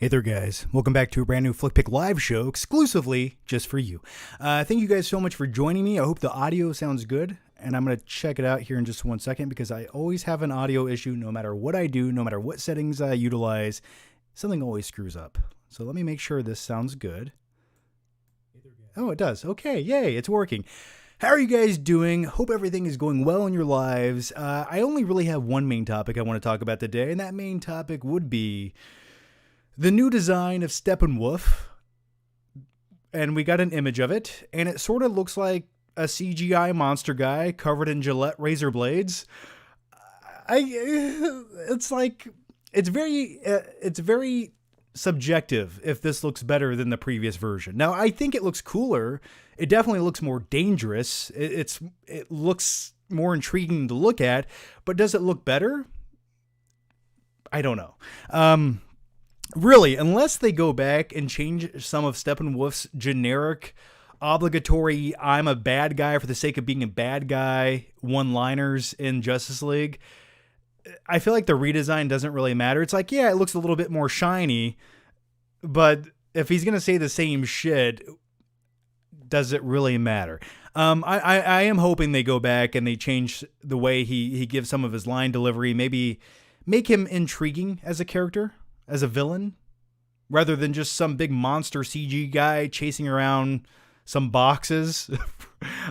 Hey there, guys. Welcome back to a brand new Flick Pick live show exclusively just for you. Thank you guys so much for joining me. I hope the audio sounds good, and I'm going to check it out here in just 1 second because I always have an audio issue no matter what I do, no matter what settings I utilize. Something always screws up. So let me make sure this sounds good. Oh, it does. Okay, yay, it's working. How are you guys doing? Hope everything is going well in your lives. I only really have one main topic I want to talk about today, and that main topic would be the new design of Steppenwolf, and we got an image of it, and it sort of looks like a CGI monster guy covered in Gillette razor blades. It's very subjective if this looks better than the previous version. Now, I think it looks cooler. It definitely looks more dangerous. It looks more intriguing to look at, but does it look better? I don't know. Really, unless they go back and change some of Steppenwolf's generic, obligatory, I'm a bad guy for the sake of being a bad guy one-liners in Justice League, I feel like the redesign doesn't really matter. It's like, yeah, it looks a little bit more shiny, but if he's going to say the same shit, does it really matter? I am hoping they go back and they change the way he gives some of his line delivery, maybe make him intriguing as a character, as a villain, rather than just some big monster CG guy chasing around some boxes.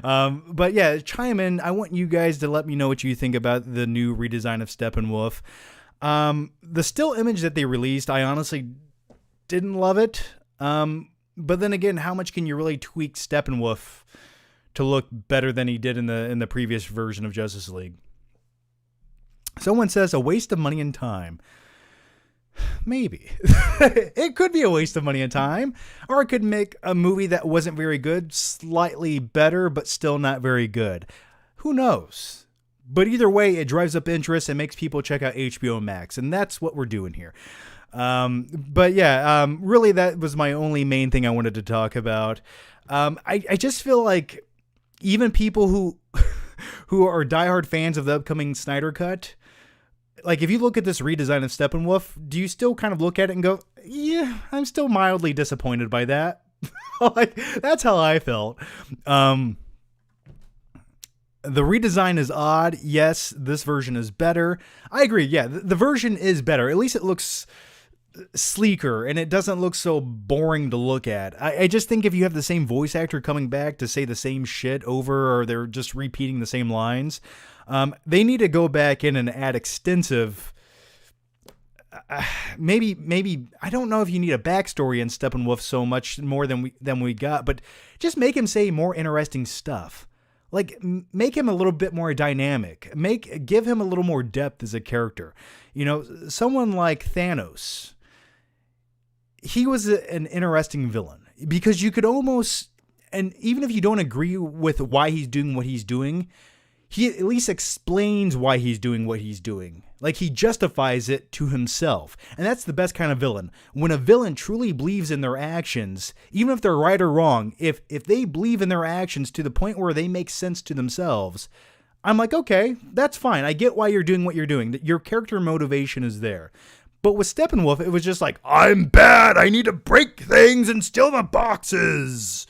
But yeah, chime in. I want you guys to let me know what you think about the new redesign of Steppenwolf. The still image that they released, I honestly didn't love it. But then again, how much can you really tweak Steppenwolf to look better than he did in the previous version of Justice League? Someone says a waste of money and time. Maybe. It could be a waste of money and time, or it could make a movie that wasn't very good slightly better, but still not very good. Who knows? But either way, it drives up interest and makes people check out HBO Max, and that's what we're doing here. But yeah, really that was my only main thing I wanted to talk about. I just feel like even people who are diehard fans of the upcoming Snyder Cut, like, if you look at this redesign of Steppenwolf, do you still kind of look at it and go, yeah, I'm still mildly disappointed by that? Like, that's how I felt. The redesign is odd. Yes, this version is better. I agree. Yeah, the version is better. At least it looks sleeker and it doesn't look so boring to look at. I just think if you have the same voice actor coming back to say the same shit over, or they're just repeating the same lines, they need to go back in and add extensive, maybe I don't know if you need a backstory in Steppenwolf so much more than we got, but just make him say more interesting stuff. Like, make him a little bit more dynamic. Give him a little more depth as a character. You know, someone like Thanos, he was an interesting villain because you could almost, and even if you don't agree with why he's doing what he's doing, he at least explains why he's doing what he's doing. Like, he justifies it to himself. And that's the best kind of villain. When a villain truly believes in their actions, even if they're right or wrong, if they believe in their actions to the point where they make sense to themselves, I'm like, okay, that's fine. I get why you're doing what you're doing. Your character motivation is there. But with Steppenwolf, it was just like, I'm bad. I need to break things and steal the boxes.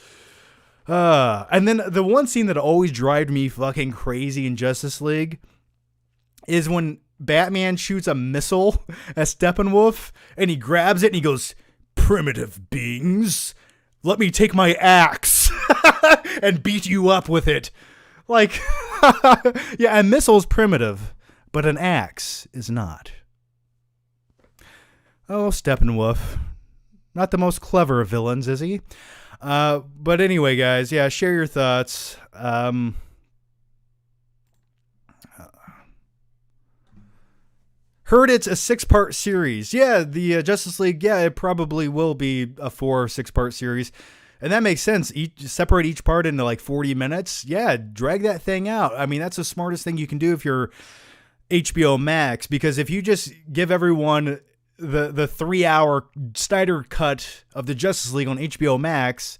And then the one scene that always drives me fucking crazy in Justice League is when Batman shoots a missile at Steppenwolf and he grabs it and he goes, primitive beings, let me take my axe and beat you up with it. Like, yeah, a missile's primitive, but an axe is not. Oh, Steppenwolf. Not the most clever of villains, is he? But anyway, guys, yeah, share your thoughts. Heard it's a 6-part series. Yeah, the Justice League, yeah, it probably will be a 4 or 6-part series. And that makes sense. Separate each part into like 40 minutes. Yeah, drag that thing out. I mean, that's the smartest thing you can do if you're HBO Max, because if you just give everyone the 3-hour Snyder Cut of the Justice League on HBO Max,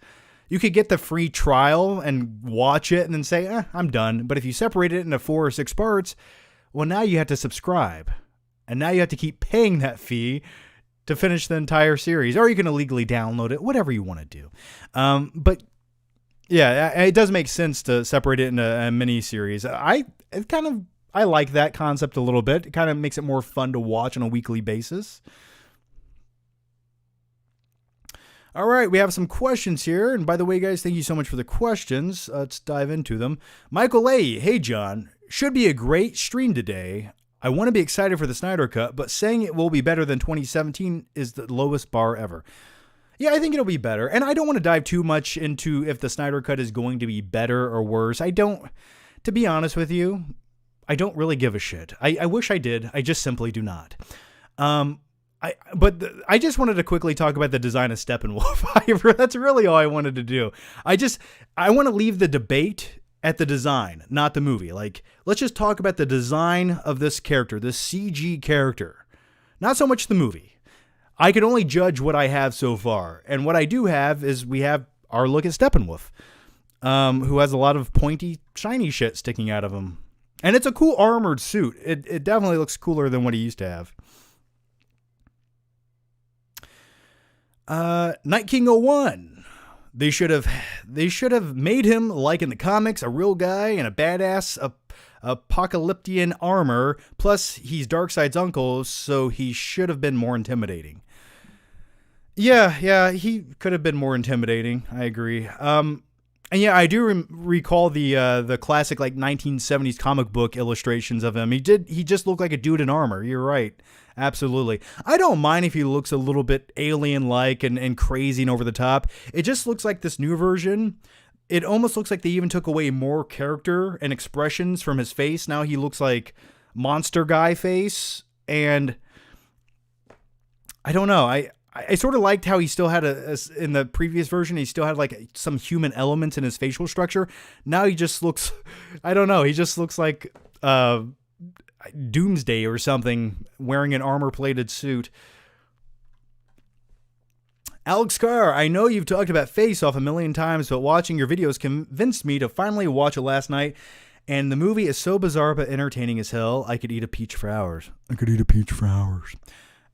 you could get the free trial and watch it and then say, I'm done. But if you separate it into 4 or 6 parts, well, now you have to subscribe. And now you have to keep paying that fee to finish the entire series, or you can illegally download it, whatever you want to do. But yeah, it does make sense to separate it into a mini series. I like that concept a little bit. It kind of makes it more fun to watch on a weekly basis. All right, we have some questions here. And by the way, guys, thank you so much for the questions. Let's dive into them. Michael A. Hey, John. Should be a great stream today. I want to be excited for the Snyder Cut, but saying it will be better than 2017 is the lowest bar ever. Yeah, I think it'll be better. And I don't want to dive too much into if the Snyder Cut is going to be better or worse. To be honest with you, I don't really give a shit. I wish I did. I just simply do not. I just wanted to quickly talk about the design of Steppenwolf. That's really all I wanted to do. I want to leave the debate at the design, not the movie. Like, let's just talk about the design of this character, this CG character. Not so much the movie. I can only judge what I have so far. And what I do have is we have our look at Steppenwolf, who has a lot of pointy, shiny shit sticking out of him. And it's a cool armored suit. It definitely looks cooler than what he used to have. Night King 01. They should have made him, like in the comics, a real guy and a badass apocalyptian armor. Plus, he's Darkseid's uncle, so he should have been more intimidating. Yeah, he could have been more intimidating. I agree. And yeah, I do recall the classic like 1970s comic book illustrations of him. He just looked like a dude in armor. You're right. Absolutely. I don't mind if he looks a little bit alien-like and crazy and over the top. It just looks like this new version. It almost looks like they even took away more character and expressions from his face. Now he looks like monster guy face. And I don't know. I sort of liked how he still had in the previous version, he still had like some human elements in his facial structure. Now he just looks, I don't know. He just looks like, Doomsday or something, wearing an armor-plated suit. Alex Carr, I know you've talked about Face Off a million times, but watching your videos convinced me to finally watch it last night, and the movie is so bizarre but entertaining as hell, I could eat a peach for hours.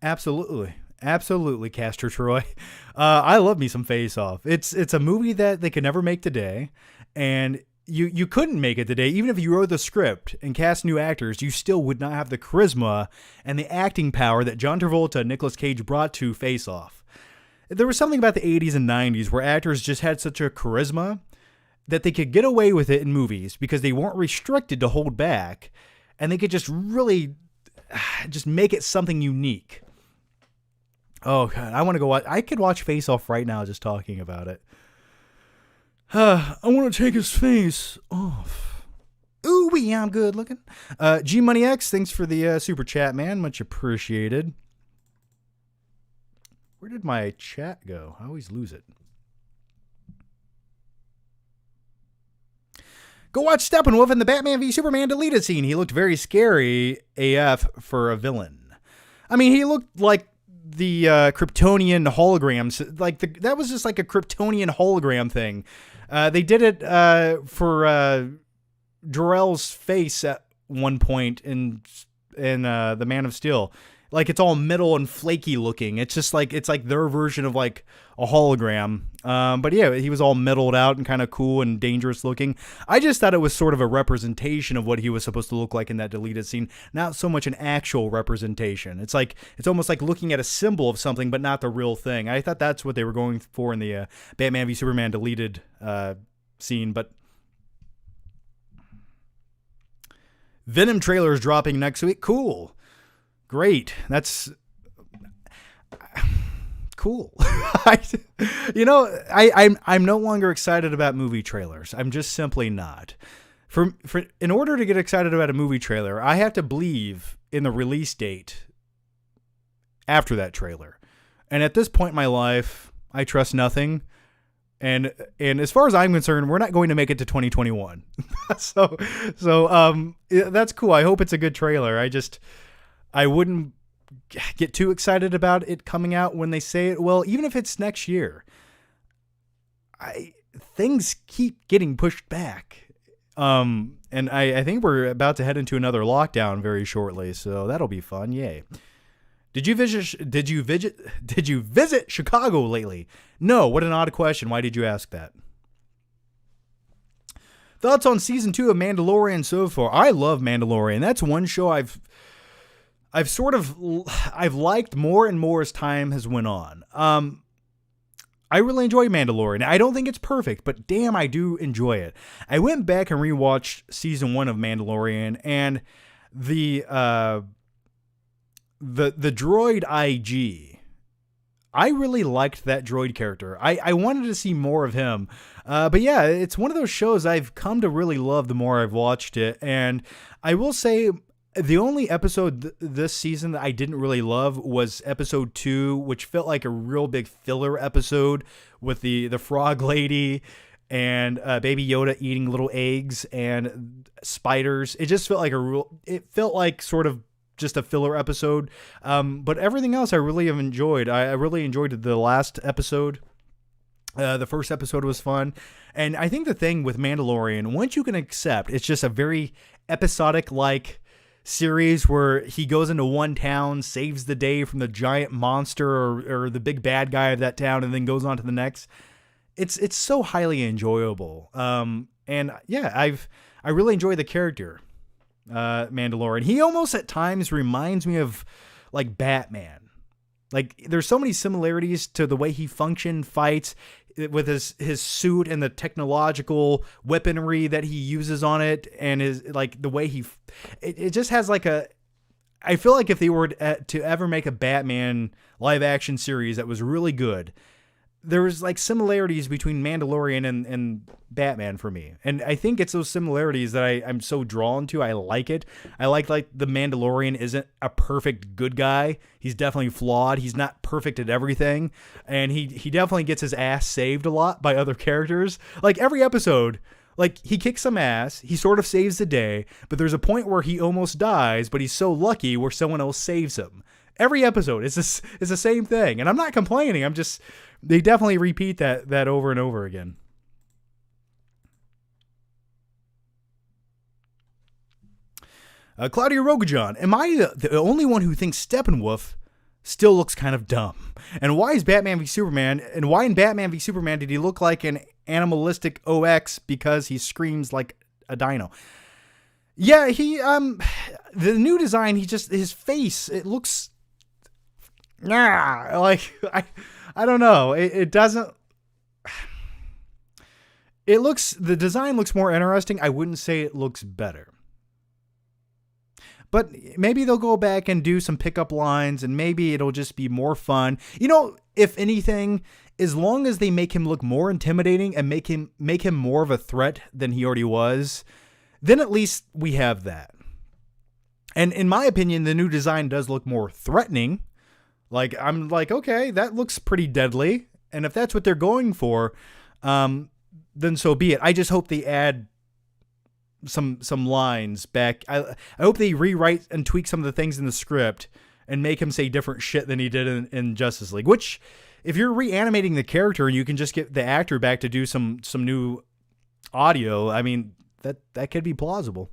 Absolutely, Castor Troy. I love me some Face Off. It's a movie that they could never make today, and You couldn't make it today. Even if you wrote the script and cast new actors, you still would not have the charisma and the acting power that John Travolta and Nicolas Cage brought to Face Off. There was something about the 80s and 90s where actors just had such a charisma that they could get away with it in movies because they weren't restricted to hold back, and they could just really just make it something unique. Oh, God, I want to go watch. I could watch Face Off right now just talking about it. I want to take his face off. Ooh, I'm good looking. G Money X, thanks for the super chat, man. Much appreciated. Where did my chat go? I always lose it. Go watch Steppenwolf in the Batman v Superman deleted scene. He looked very scary AF for a villain. I mean, he looked like the Kryptonian holograms. Like that was just like a Kryptonian hologram thing. They did it for Jor-El's face at one point in the Man of Steel. Like it's all metal and flaky looking. It's just like it's like their version of like a hologram. But yeah, he was all metalled out and kind of cool and dangerous looking. I just thought it was sort of a representation of what he was supposed to look like in that deleted scene, not so much an actual representation. It's almost like looking at a symbol of something, but not the real thing. I thought that's what they were going for in the Batman v Superman deleted scene. But Venom trailer is dropping next week. Cool. Great. That's cool. I'm no longer excited about movie trailers. I'm just simply not. In order to get excited about a movie trailer, I have to believe in the release date after that trailer. And at this point in my life, I trust nothing. And as far as I'm concerned, we're not going to make it to 2021. So that's cool. I hope it's a good trailer. I wouldn't get too excited about it coming out when they say it. Well, even if it's next year, things keep getting pushed back. And I think we're about to head into another lockdown very shortly. So that'll be fun. Yay. Did you visit Chicago lately? No. What an odd question. Why did you ask that? Thoughts on season 2 of Mandalorian so far? I love Mandalorian. That's one show I've liked more and more as time has went on. I really enjoy Mandalorian. I don't think it's perfect, but damn, I do enjoy it. I went back and rewatched season 1 of Mandalorian, and the droid IG. I really liked that droid character. I wanted to see more of him. But yeah, it's one of those shows I've come to really love the more I've watched it. And I will say the only episode this season that I didn't really love was episode 2, which felt like a real big filler episode with the frog lady and Baby Yoda eating little eggs and spiders. It just felt like it felt like sort of just a filler episode. But everything else I really have enjoyed. I really enjoyed the last episode. The first episode was fun. And I think the thing with Mandalorian, once you can accept, it's just a very episodic-like series where he goes into one town, saves the day from the giant monster or the big bad guy of that town, and then goes on to the next. It's so highly enjoyable. And yeah, I really enjoy the character, Mandalorian. He almost at times reminds me of like Batman. Like there's so many similarities to the way he fights with his suit and the technological weaponry that he uses on it, and his like the way it just has like I feel like if they were to ever make a Batman live action series that was really good, there was like similarities between Mandalorian and Batman for me. And I think it's those similarities that I'm so drawn to. I like it. I like the Mandalorian isn't a perfect good guy. He's definitely flawed. He's not perfect at everything. And he definitely gets his ass saved a lot by other characters. Like every episode, like he kicks some ass. He sort of saves the day, but there's a point where he almost dies, but he's so lucky where someone else saves him. Every episode is the same thing. And I'm not complaining. They definitely repeat that over and over again. Claudia Rogajon, am I the only one who thinks Steppenwolf still looks kind of dumb? And why is Batman v Superman? And why in Batman v Superman did he look like an animalistic OX because he screams like a dino? Yeah, the new design, his face, it looks, like I don't know. It doesn't. The design looks more interesting. I wouldn't say it looks better. But maybe they'll go back and do some pickup lines, and maybe it'll just be more fun. If anything, as long as they make him look more intimidating and make him more of a threat than he already was, then at least we have that. And in my opinion, the new design does look more threatening. Like, I'm like, okay, that looks pretty deadly. And if that's what they're going for, then so be it. I just hope they add some lines back. I hope they rewrite and tweak some of the things in the script and make him say different shit than he did in Justice League. Which, if you're reanimating the character and you can just get the actor back to do some new audio, I mean, that could be plausible.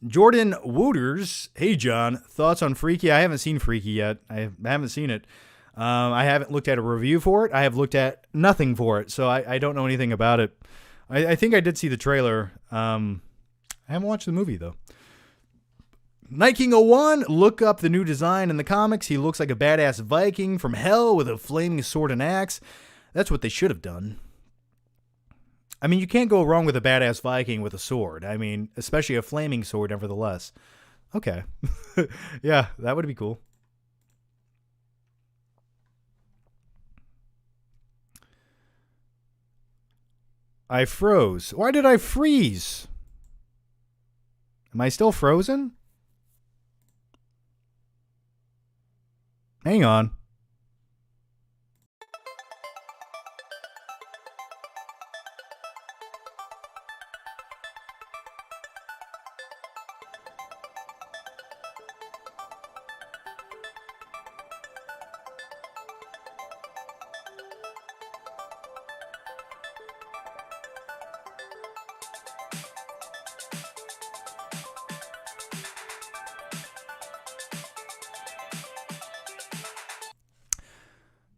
Jordan Wooters, hey John, thoughts on Freaky? I haven't seen Freaky yet. I haven't seen it. I haven't looked at a review for it. I have looked at nothing for it, so I don't know anything about it. I think I did see the trailer. I haven't watched the movie though. Night King 01, look up the new design in the comics. He looks like a badass Viking from hell with a flaming sword and axe. That's what they should have done. I mean, you can't go wrong with a badass Viking with a sword. I mean, especially a flaming sword, nevertheless. Okay. Yeah, that would be cool. I froze. Why did I freeze? Am I still frozen? Hang on.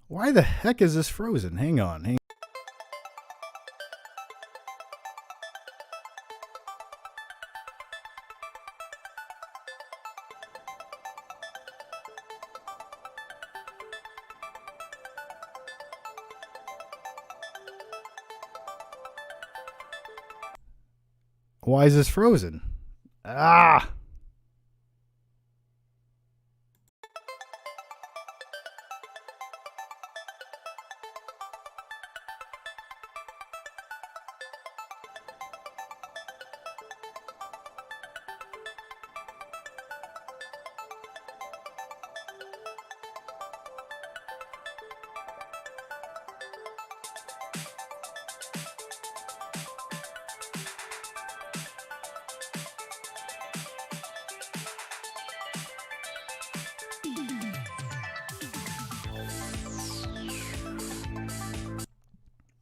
Why the heck is this frozen? Hang on. Why is this frozen? Ah!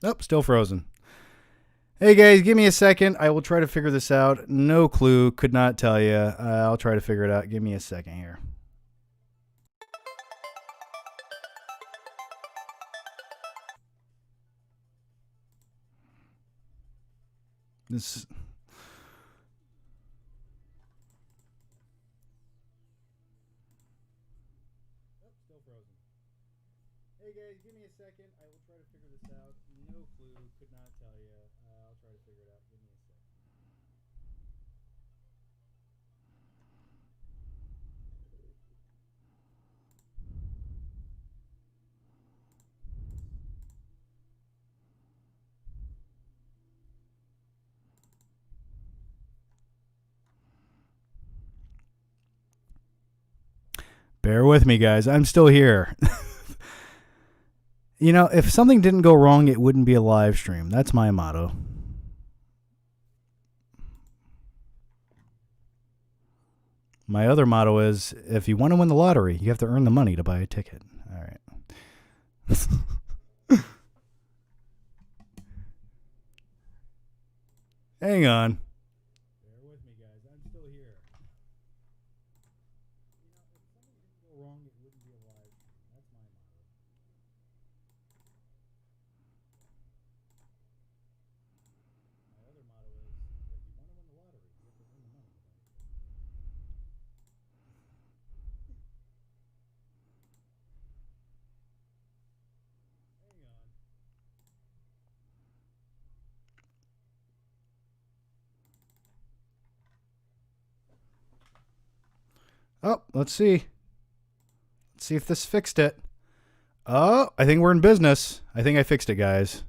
Oh, still frozen. Hey guys, give me a second. I will try to figure this out. No clue. Could not tell you. I'll try to figure it out. Give me a second here. This. Still frozen. Hey guys, give me a second. I will try to figure this out. No clue. Could not tell you. I'll try to figure it out. Give me a second. Bear with me, guys. I'm still here. You know, if something didn't go wrong, it wouldn't be a live stream. That's my motto. My other motto is, if you want to win the lottery, you have to earn the money to buy a ticket. All right. Hang on. Bear with me, guys. I'm still here. You know, if something didn't go wrong, it wouldn't be a live stream. That's my motto. My other motto is, if you want to win the lottery, you have to earn the money to buy a ticket. Hang on. Oh, let's see. Let's see if this fixed it. Oh, I think we're in business. I think I fixed it, guys.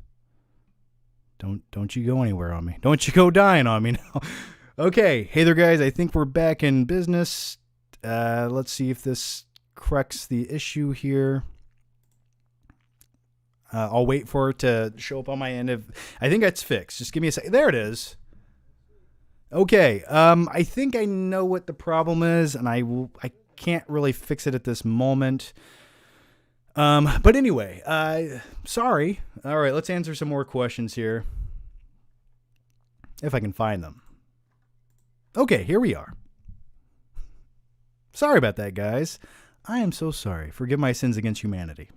Don't you go anywhere on me. Don't you go dying on me now. Okay, hey there, guys. I think we're back in business. Let's see if this corrects the issue here. I'll wait for it to show up on my end. I think it's fixed. Just give me a second. There it is. Okay, I think I know what the problem is, and I can't really fix it at this moment. But anyway, sorry. All right, let's answer some more questions here. If I can find them. Okay, here we are. Sorry about that, guys. I am so sorry. Forgive my sins against humanity.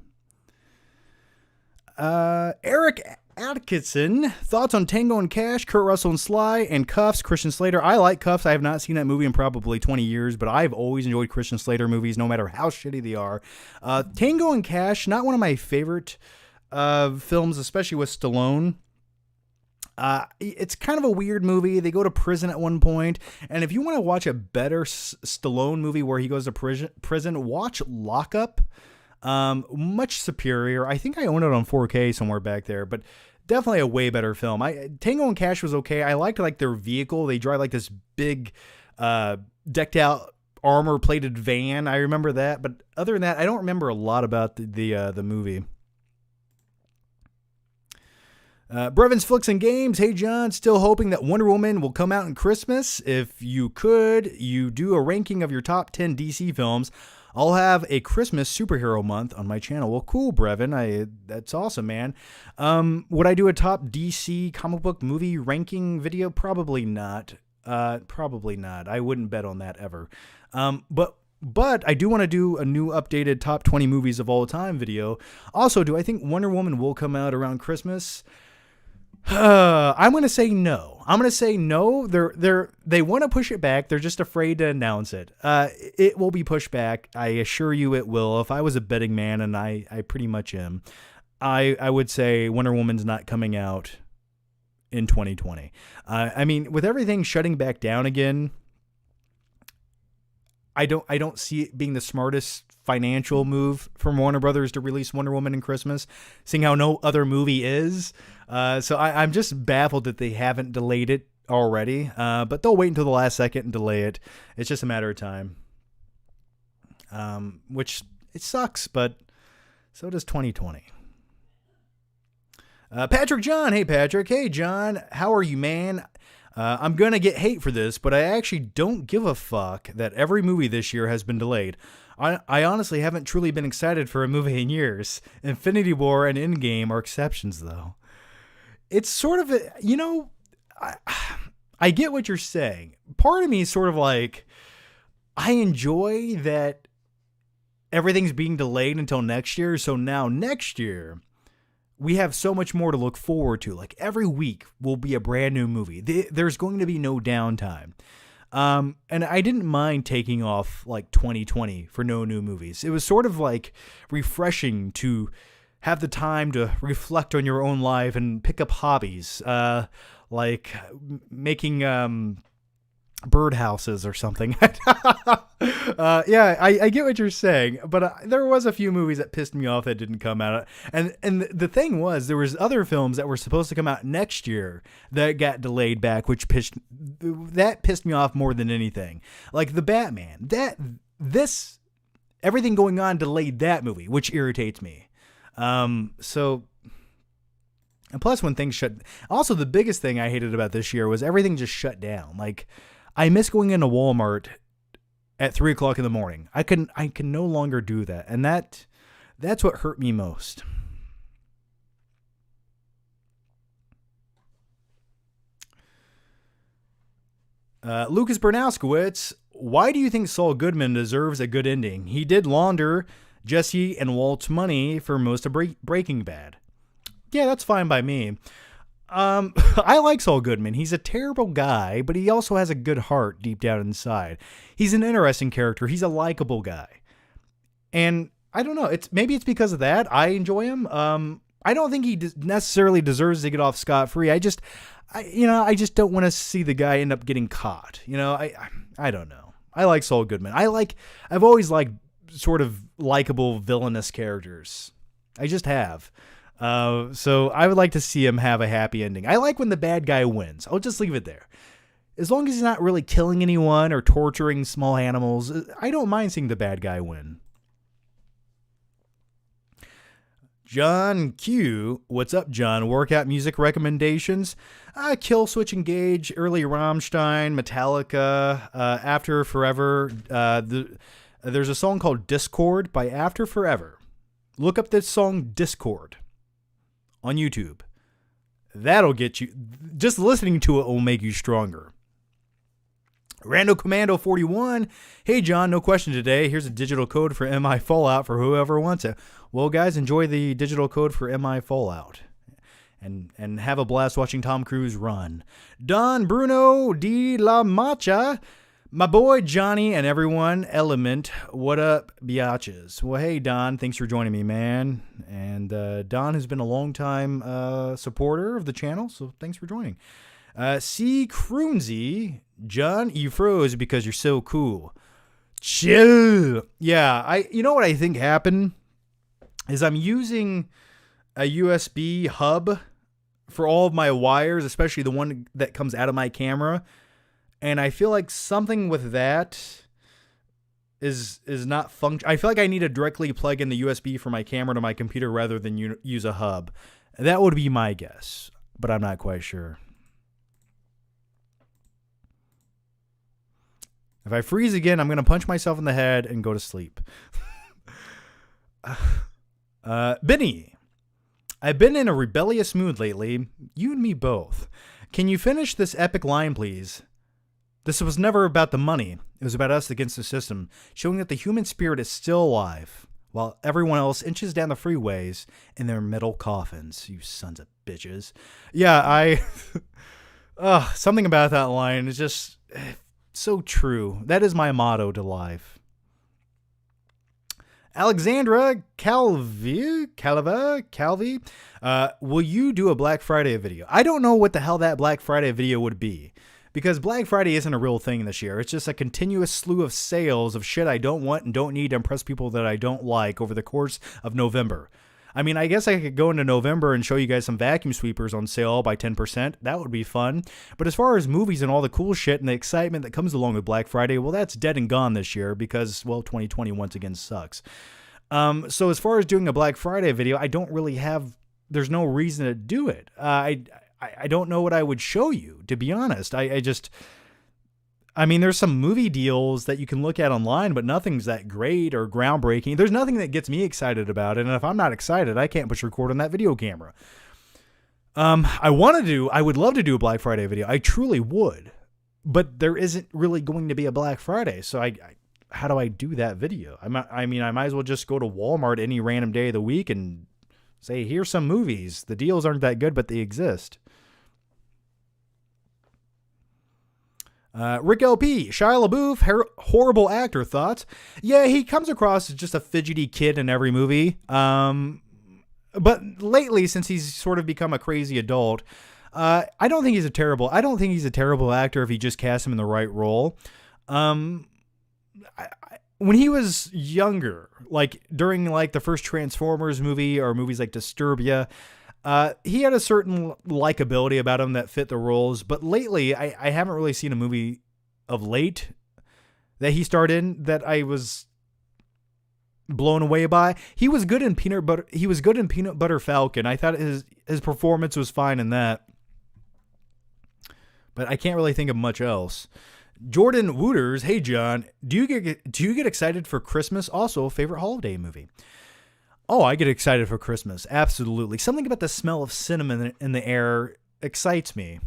Eric Atkinson, thoughts on Tango and Cash, Kurt Russell and Sly, and Cuffs, Christian Slater. I like Cuffs. I have not seen that movie in probably 20 years, but I've always enjoyed Christian Slater movies, no matter how shitty they are. Tango and Cash, not one of my favorite films, especially with Stallone. It's kind of a weird movie. They go to prison at one point, and if you want to watch a better Stallone movie where he goes to prison, watch Lock Up. Much superior. I think I own it on 4K somewhere back there, but definitely a way better film. Tango and Cash was okay. I liked their vehicle. They drive like this big, decked out armor plated van. I remember that, but other than that, I don't remember a lot about the movie. Brevins Flicks and Games. Hey John, still hoping that Wonder Woman will come out in Christmas. If you do a ranking of your top 10 DC films. I'll have a Christmas superhero month on my channel. Well, cool, Brevin. That's awesome, man. Would I do a top DC comic book movie ranking video? Probably not. Probably not. I wouldn't bet on that ever. But But I do want to do a new updated top 20 movies of all time video. Also, do I think Wonder Woman will come out around Christmas? I'm going to say no. I'm going to say no. They want to push it back. They're just afraid to announce it. It will be pushed back. I assure you it will. If I was a betting man, and I pretty much am, I would say Wonder Woman's not coming out in 2020. I mean, with everything shutting back down again, I don't see it being the smartest financial move from Warner Brothers to release Wonder Woman in Christmas, seeing how no other movie is. So I'm just baffled that they haven't delayed it already. But they'll wait until the last second and delay it. It's just a matter of time. Which it sucks, but so does 2020. Patrick John. Hey, Patrick. Hey, John. How are you, man? I'm going to get hate for this, but I actually don't give a fuck that every movie this year has been delayed. I honestly haven't truly been excited for a movie in years. Infinity War and Endgame are exceptions, though. It's sort of I get what you're saying. Part of me is sort of like, I enjoy that everything's being delayed until next year. So now next year, we have so much more to look forward to. Like every week will be a brand new movie. There's going to be no downtime. And I didn't mind taking off like 2020 for no new movies. It was sort of like refreshing to have the time to reflect on your own life and pick up hobbies, like making birdhouses or something. Yeah, I get what you're saying, but there was a few movies that pissed me off that didn't come out. And the thing was, there was other films that were supposed to come out next year that got delayed back, which pissed me off more than anything. Like the Batman, everything going on delayed that movie, which irritates me. So, and plus when things also the biggest thing I hated about this year was everything just shut down. Like I miss going into Walmart at 3:00 in the morning. I can no longer do that. And that's what hurt me most. Lucas Bernowskowitz, why do you think Saul Goodman deserves a good ending? He did launder Jesse and Walt's money for most of Breaking Bad. Yeah, that's fine by me. I like Saul Goodman. He's a terrible guy, but he also has a good heart deep down inside. He's an interesting character. He's a likable guy. And I don't know. Maybe it's because of that. I enjoy him. I don't think he necessarily deserves to get off scot-free. I just don't want to see the guy end up getting caught. I don't know. I like Saul Goodman. I've always liked sort of likable villainous characters. I just have. So I would like to see him have a happy ending. I like when the bad guy wins. I'll just leave it there. As long as he's not really killing anyone or torturing small animals, I don't mind seeing the bad guy win. John Q. What's up, John? Workout music recommendations? Kill Switch Engage, early Rammstein, Metallica, After Forever. There's a song called Discord by After Forever. Look up this song Discord on YouTube. That'll get you, just listening to it will make you stronger. Rando Commando 41. Hey, John, no question today. Here's a digital code for MI Fallout for whoever wants it. Well, guys, enjoy the digital code for MI Fallout. And have a blast watching Tom Cruise run. Don Bruno de la Macha. My boy Johnny and everyone, Element, what up, biatches? Well, hey, Don, thanks for joining me, man. And Don has been a long-time supporter of the channel, so thanks for joining. C. Kroonsy, John, you froze because you're so cool. Chill. Yeah, you know what I think happened? Is I'm using a USB hub for all of my wires, especially the one that comes out of my camera. And I feel like something with that is not function. I feel like I need to directly plug in the USB from my camera to my computer rather than use a hub. That would be my guess, but I'm not quite sure. If I freeze again, I'm going to punch myself in the head and go to sleep. Benny, I've been in a rebellious mood lately. You and me both. Can you finish this epic line, please? This was never about the money. It was about us against the system, showing that the human spirit is still alive, while everyone else inches down the freeways in their metal coffins. You sons of bitches. Yeah, something about that line is just so true. That is my motto to life. Alexandra Calvi, will you do a Black Friday video? I don't know what the hell that Black Friday video would be, because Black Friday isn't a real thing this year. It's just a continuous slew of sales of shit I don't want and don't need to impress people that I don't like over the course of November. I mean, I guess I could go into November and show you guys some vacuum sweepers on sale by 10%. That would be fun. But as far as movies and all the cool shit and the excitement that comes along with Black Friday, well, that's dead and gone this year because, well, 2020 once again sucks. So as far as doing a Black Friday video, I don't really have, there's no reason to do it. I don't know what I would show you, to be honest. I mean, there's some movie deals that you can look at online, but nothing's that great or groundbreaking. There's nothing that gets me excited about it. And if I'm not excited, I can't push record on that video camera. I would love to do a Black Friday video. I truly would, but there isn't really going to be a Black Friday. So how do I do that video? I might as well just go to Walmart any random day of the week and say, here's some movies. The deals aren't that good, but they exist. Rick LP, Shia LaBeouf, horrible actor, thoughts? Yeah, he comes across as just a fidgety kid in every movie. But lately, since he's sort of become a crazy adult, I don't think he's a terrible actor if you just cast him in the right role. When he was younger, like during like the first Transformers movie or movies like Disturbia, he had a certain likability about him that fit the roles. But lately, I haven't really seen a movie of late that he starred in that I was blown away by. He was good in Peanut Butter Falcon. I thought his performance was fine in that. But I can't really think of much else. Jordan Wooters, hey John, do you get excited for Christmas? Also, favorite holiday movie? Oh, I get excited for Christmas. Absolutely. Something about the smell of cinnamon in the air excites me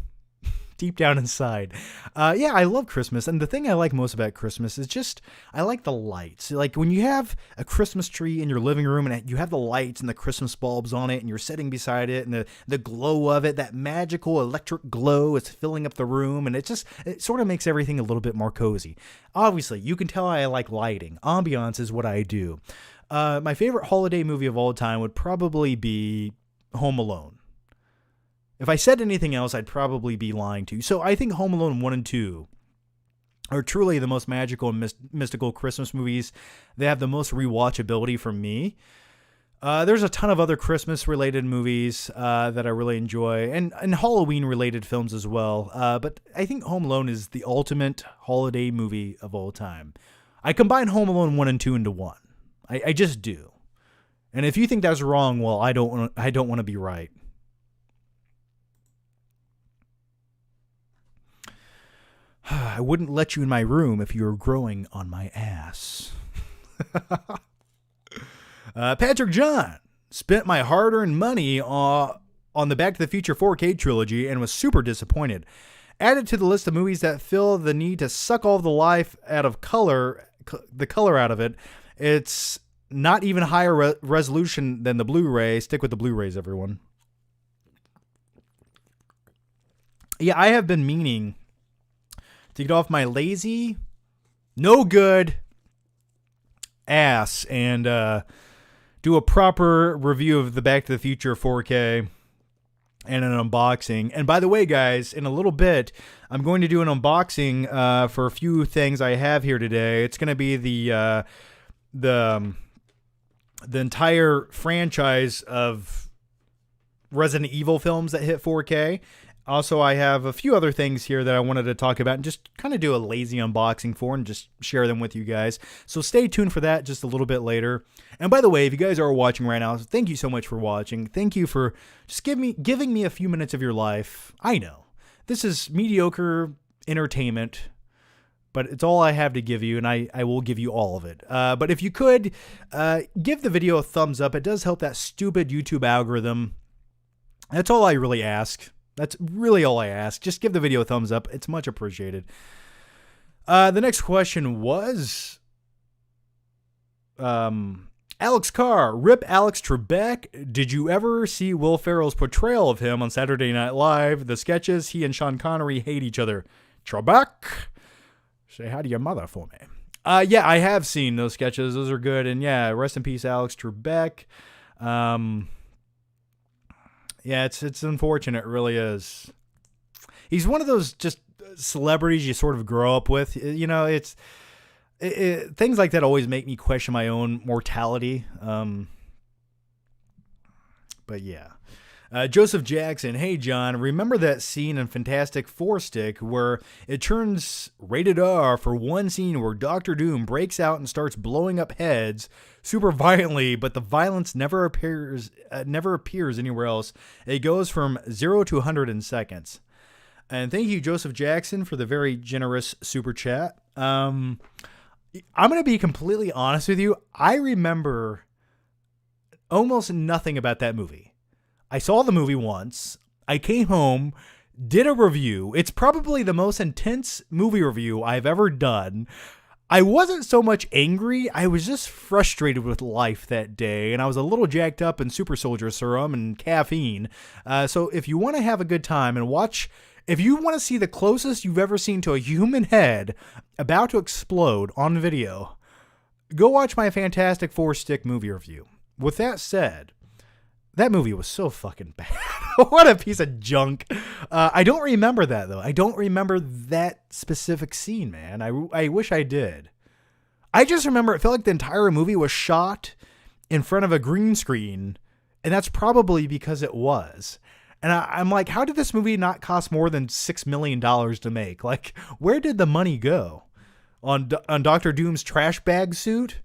deep down inside. Yeah, I love Christmas. And the thing I like most about Christmas is just, I like the lights. Like when you have a Christmas tree in your living room and you have the lights and the Christmas bulbs on it and you're sitting beside it and the glow of it, that magical electric glow is filling up the room. And it sort of makes everything a little bit more cozy. Obviously, you can tell I like lighting. Ambiance is what I do. My favorite holiday movie of all time would probably be Home Alone. If I said anything else, I'd probably be lying to you. So I think Home Alone 1 and 2 are truly the most magical and mystical Christmas movies. They have the most rewatchability for me. There's a ton of other Christmas-related movies that I really enjoy, and Halloween-related films as well. But I think Home Alone is the ultimate holiday movie of all time. I combine Home Alone 1 and 2 into one. I just do. And if you think that's wrong, well, I don't want to be right. I wouldn't let you in my room if you were growing on my ass. Patrick John, spent my hard-earned money on the Back to the Future 4K trilogy and was super disappointed. Added to the list of movies that feel the need to suck all the life out of the color out of it. It's not even higher resolution than the Blu-ray. Stick with the Blu-rays, everyone. Yeah, I have been meaning to get off my lazy, no good ass and do a proper review of the Back to the Future 4K and an unboxing. And by the way, guys, in a little bit, I'm going to do an unboxing for a few things I have here today. It's going to be the entire franchise of Resident Evil films that hit 4K. Also, I have a few other things here that I wanted to talk about and just kind of do a lazy unboxing for and just share them with you guys. So stay tuned for that just a little bit later. And by the way, if you guys are watching right now, thank you so much for watching. Thank you for just giving me a few minutes of your life. I know this is mediocre entertainment, but it's all I have to give you, and I will give you all of it. But if you could, give the video a thumbs up. It does help that stupid YouTube algorithm. That's all I really ask. That's really all I ask. Just give the video a thumbs up. It's much appreciated. The next question was Alex Carr, rip Alex Trebek. Did you ever see Will Ferrell's portrayal of him on Saturday Night Live? The sketches, he and Sean Connery hate each other. Trebek, say hi to your mother for me. Yeah, I have seen those sketches. Those are good. And yeah, rest in peace, Alex Trebek. Yeah, it's unfortunate. It really is. He's one of those just celebrities you sort of grow up with. You know, things like that always make me question my own mortality. But yeah. Joseph Jackson, hey John, remember that scene in Fantastic Four Stick where it turns rated R for one scene where Doctor Doom breaks out and starts blowing up heads super violently, but the violence never appears anywhere else. It goes from 0 to 100 in seconds. And thank you, Joseph Jackson, for the very generous super chat. I'm going to be completely honest with you. I remember almost nothing about that movie. I saw the movie once. I came home, did a review. It's probably the most intense movie review I've ever done. I wasn't so much angry. I was just frustrated with life that day, and I was a little jacked up in super soldier serum and caffeine. So if you want to have a good time and watch, if you want to see the closest you've ever seen to a human head about to explode on video, go watch my Fantastic Four Stick movie review. With that said, that movie was so fucking bad. What a piece of junk. I don't remember that, though. I don't remember that specific scene, man. I wish I did. I just remember it felt like the entire movie was shot in front of a green screen, and that's probably because it was. And I'm like, how did this movie not cost more than $6 million to make? Like, where did the money go? On Dr. Doom's trash bag suit?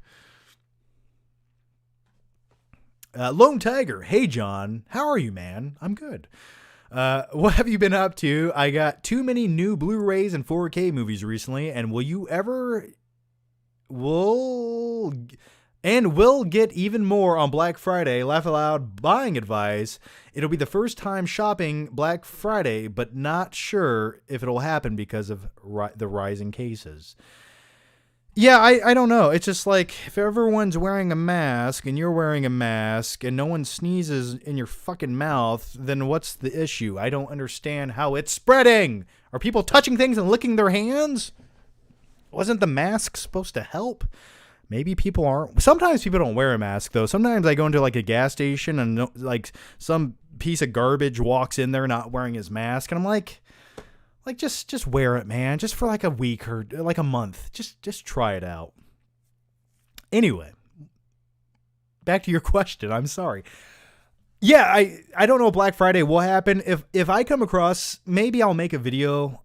Lone Tiger, hey John, how are you, man? I'm good. What have you been up to? I got too many new Blu-rays and 4K movies recently, and will get even more on Black Friday. Laugh aloud buying advice. It'll be the first time shopping Black Friday, but not sure if it'll happen because of the rising cases. Yeah, I don't know. It's just like if everyone's wearing a mask and you're wearing a mask and no one sneezes in your fucking mouth, then what's the issue? I don't understand how it's spreading. Are people touching things and licking their hands? Wasn't the mask supposed to help? Maybe people aren't. Sometimes people don't wear a mask, though. Sometimes I go into like a gas station and like some piece of garbage walks in there not wearing his mask. And I'm like just wear it, man. Just for like a week or like a month. Just try it out. Anyway, back to your question. I'm sorry. Yeah, I don't know if Black Friday will happen. If I come across, maybe I'll make a video.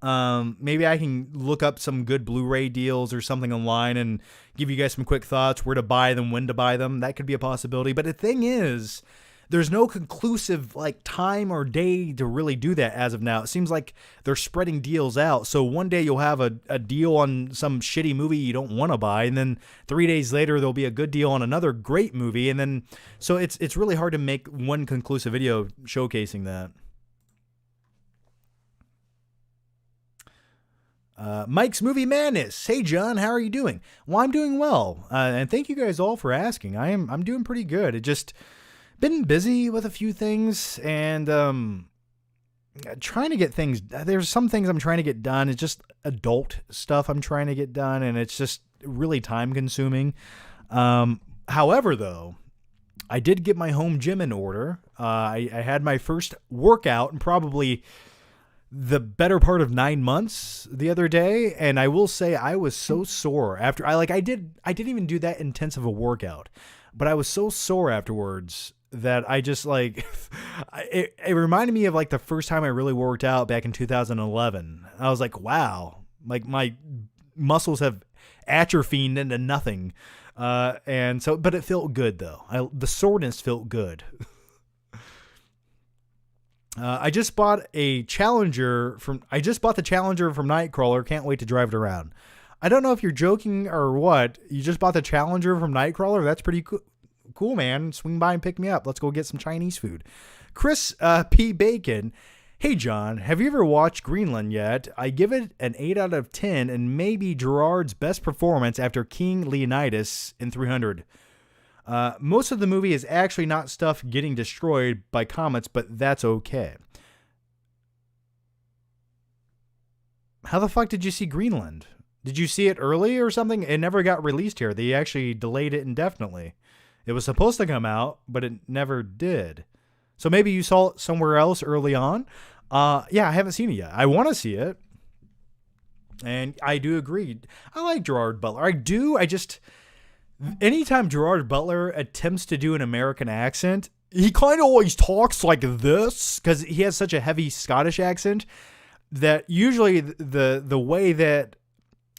Maybe I can look up some good Blu-ray deals or something online and give you guys some quick thoughts, where to buy them, when to buy them. That could be a possibility. But the thing is, there's no conclusive like time or day to really do that as of now. It seems like they're spreading deals out. So one day you'll have a deal on some shitty movie you don't want to buy, and then 3 days later there'll be a good deal on another great movie, and then so it's really hard to make one conclusive video showcasing that. Mike's Movie Madness. Hey John, how are you doing? Well, I'm doing well, and thank you guys all for asking. I'm doing pretty good. It just been busy with a few things and trying to get things. There's some things I'm trying to get done. It's just adult stuff I'm trying to get done, and it's just really time consuming. However, though, I did get my home gym in order. I had my first workout in probably the better part of 9 months the other day, and I will say I was so sore after I didn't even do that intensive a workout, but I was so sore afterwards that I just like it reminded me of like the first time I really worked out back in 2011. I was like, wow, like my muscles have atrophied into nothing. And so, but it felt good though. The soreness felt good. I just bought the Challenger from Nightcrawler. Can't wait to drive it around. I don't know if you're joking or what. You just bought the Challenger from Nightcrawler? That's pretty cool. Cool, man. Swing by and pick me up. Let's go get some Chinese food. Chris P. Bacon. Hey John, have you ever watched Greenland yet? I give it an 8 out of 10 and maybe Gerard's best performance after King Leonidas in 300. Most of the movie is actually not stuff getting destroyed by comets, but that's okay. How the fuck did you see Greenland? Did you see it early or something? It never got released here. They actually delayed it indefinitely. It was supposed to come out, but it never did. So maybe you saw it somewhere else early on. Yeah, I haven't seen it yet. I want to see it. And I do agree. I like Gerard Butler. I do. Anytime Gerard Butler attempts to do an American accent, he kind of always talks like this because he has such a heavy Scottish accent that usually the way that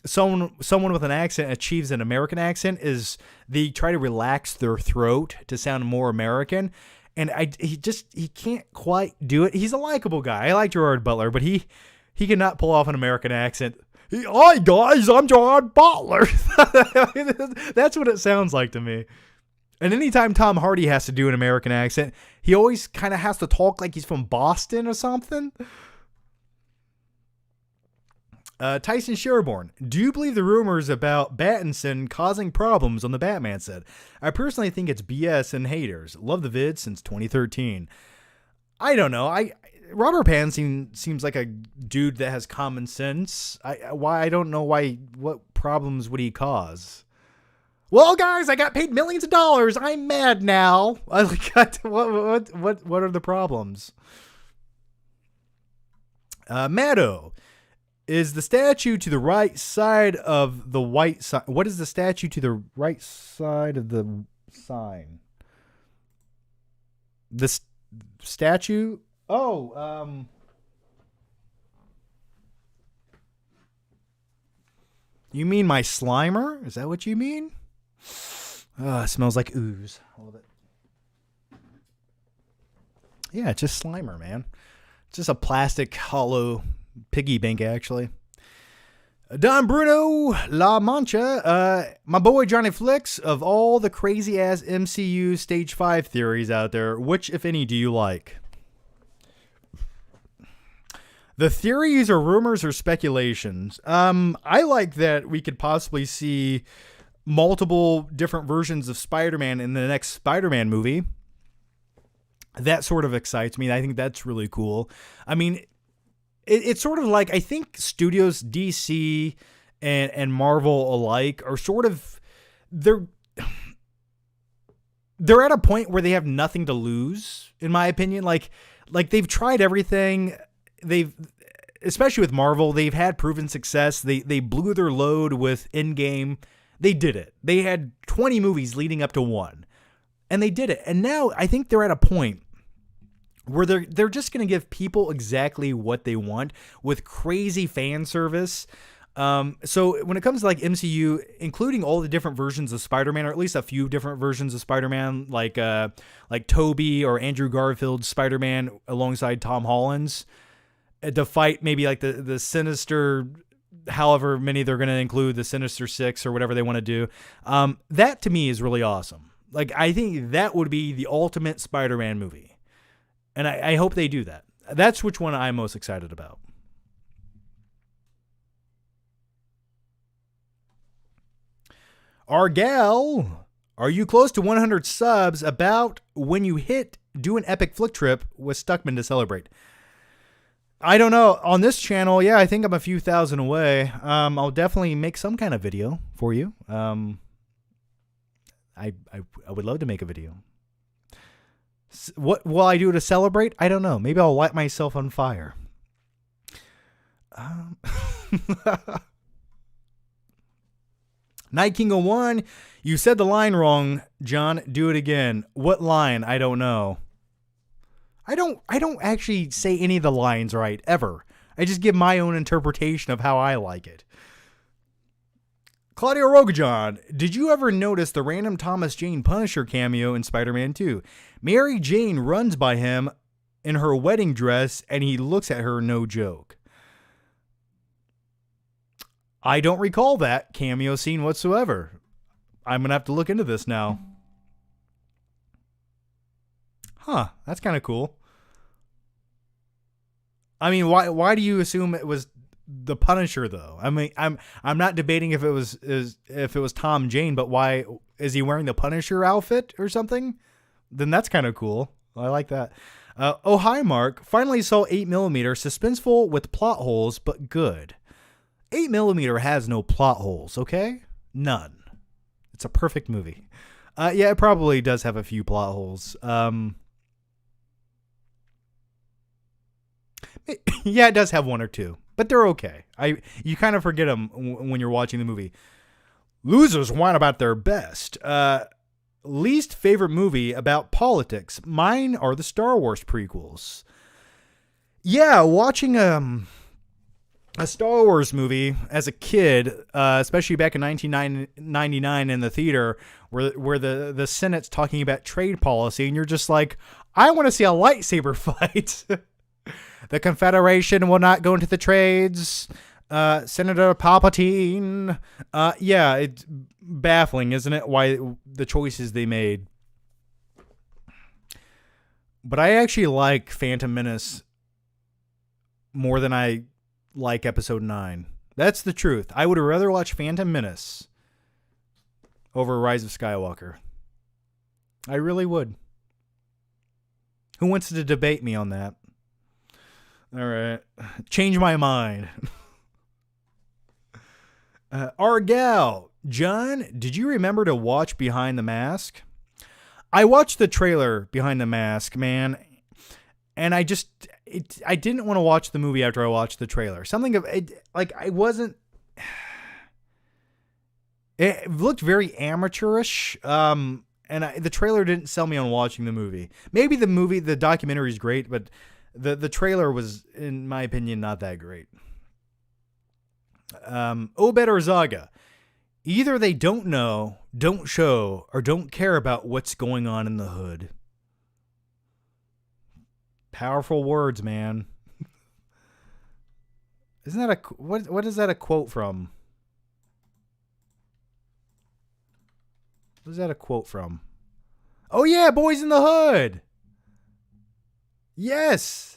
someone with an accent achieves an American accent is they try to relax their throat to sound more American. And he can't quite do it. He's a likable guy. I like Gerard Butler, but he cannot pull off an American accent. Hi guys, I'm Gerard Butler. That's what it sounds like to me. And anytime Tom Hardy has to do an American accent, he always kind of has to talk like he's from Boston or something. Tyson Sherborne, do you believe the rumors about Pattinson causing problems on the Batman set? I personally think it's BS and haters. Love the vid since 2013. I don't know. Robert Pattinson seems like a dude that has common sense. I don't know what problems would he cause? Well, guys, I got paid millions of dollars. I'm mad now. What are the problems? Maddo. Is the statue to the right side of the white sign? What is the statue to the right side of the sign? The statue? Oh, you mean my Slimer? Is that what you mean? It smells like ooze. A little bit. Yeah, it's just Slimer, man. It's just a plastic hollow piggy bank, actually. Don Bruno La Mancha, my boy Johnny Flicks, of all the crazy ass MCU Stage 5 theories out there, which, if any, do you like? The theories or rumors or speculations. I like that we could possibly see multiple different versions of Spider-Man in the next Spider-Man movie. That sort of excites me. I think that's really cool. I mean, it's sort of like, I think studios DC and Marvel alike are sort of, they're at a point where they have nothing to lose, in my opinion. Like they've tried everything. Especially with Marvel, they've had proven success. They blew their load with Endgame. They did it. They had 20 movies leading up to one, and they did it. And now I think they're at a point where they're just going to give people exactly what they want with crazy fan service. So when it comes to like MCU, including all the different versions of Spider-Man, or at least a few different versions of Spider-Man, like Tobey or Andrew Garfield's Spider-Man alongside Tom Holland's, to fight maybe like the Sinister, however many they're going to include, the Sinister Six or whatever they want to do. That to me is really awesome. Like, I think that would be the ultimate Spider-Man movie. And I hope they do that. That's which one I'm most excited about. Argal, are you close to 100 subs? About when you do an epic flick trip with Stuckman to celebrate? I don't know. On this channel, yeah, I think I'm a few thousand away. I'll definitely make some kind of video for you. I would love to make a video. What will I do to celebrate? I don't know. Maybe I'll light myself on fire. Night King 01, you said the line wrong, John. Do it again. What line? I don't know. I don't actually say any of the lines right, ever. I just give my own interpretation of how I like it. Claudio Rogajon, did you ever notice the random Thomas Jane Punisher cameo in Spider-Man 2? Mary Jane runs by him in her wedding dress, and he looks at her, no joke. I don't recall that cameo scene whatsoever. I'm going to have to look into this now. Huh, that's kind of cool. I mean, why do you assume it was the Punisher though? I mean, I'm not debating if it was Tom and Jane, but why is he wearing the Punisher outfit or something? Then that's kind of cool. I like that. Oh hi Mark, finally saw 8mm, suspenseful with plot holes, but good. 8mm has no plot holes, okay? None. It's a perfect movie. Yeah, it probably does have a few plot holes. Yeah, it does have one or two, but they're okay. You kind of forget them when you're watching the movie. Losers whine about their best. Least favorite movie about politics. Mine are the Star Wars prequels. Yeah, watching a Star Wars movie as a kid, especially back in 1999 in the theater, where the Senate's talking about trade policy, and you're just like, I want to see a lightsaber fight. The Confederation will not go into the trades. Senator Palpatine. Yeah, it's baffling, isn't it? Why the choices they made. But I actually like Phantom Menace more than I like Episode 9. That's the truth. I would rather watch Phantom Menace over Rise of Skywalker. I really would. Who wants to debate me on that? All right. Change my mind. Argal. John, did you remember to watch Behind the Mask? I watched the trailer Behind the Mask, man, and I didn't want to watch the movie after I watched the trailer. Something of it, like I wasn't. It looked very amateurish, and the trailer didn't sell me on watching the movie. Maybe the documentary is great, but the trailer was, in my opinion, not that great. Obed or Zaga. Either they don't know, don't show, or don't care about what's going on in the hood. Powerful words, man. Isn't that what is that a quote from? What is that a quote from? Oh yeah, Boys in the Hood. Yes.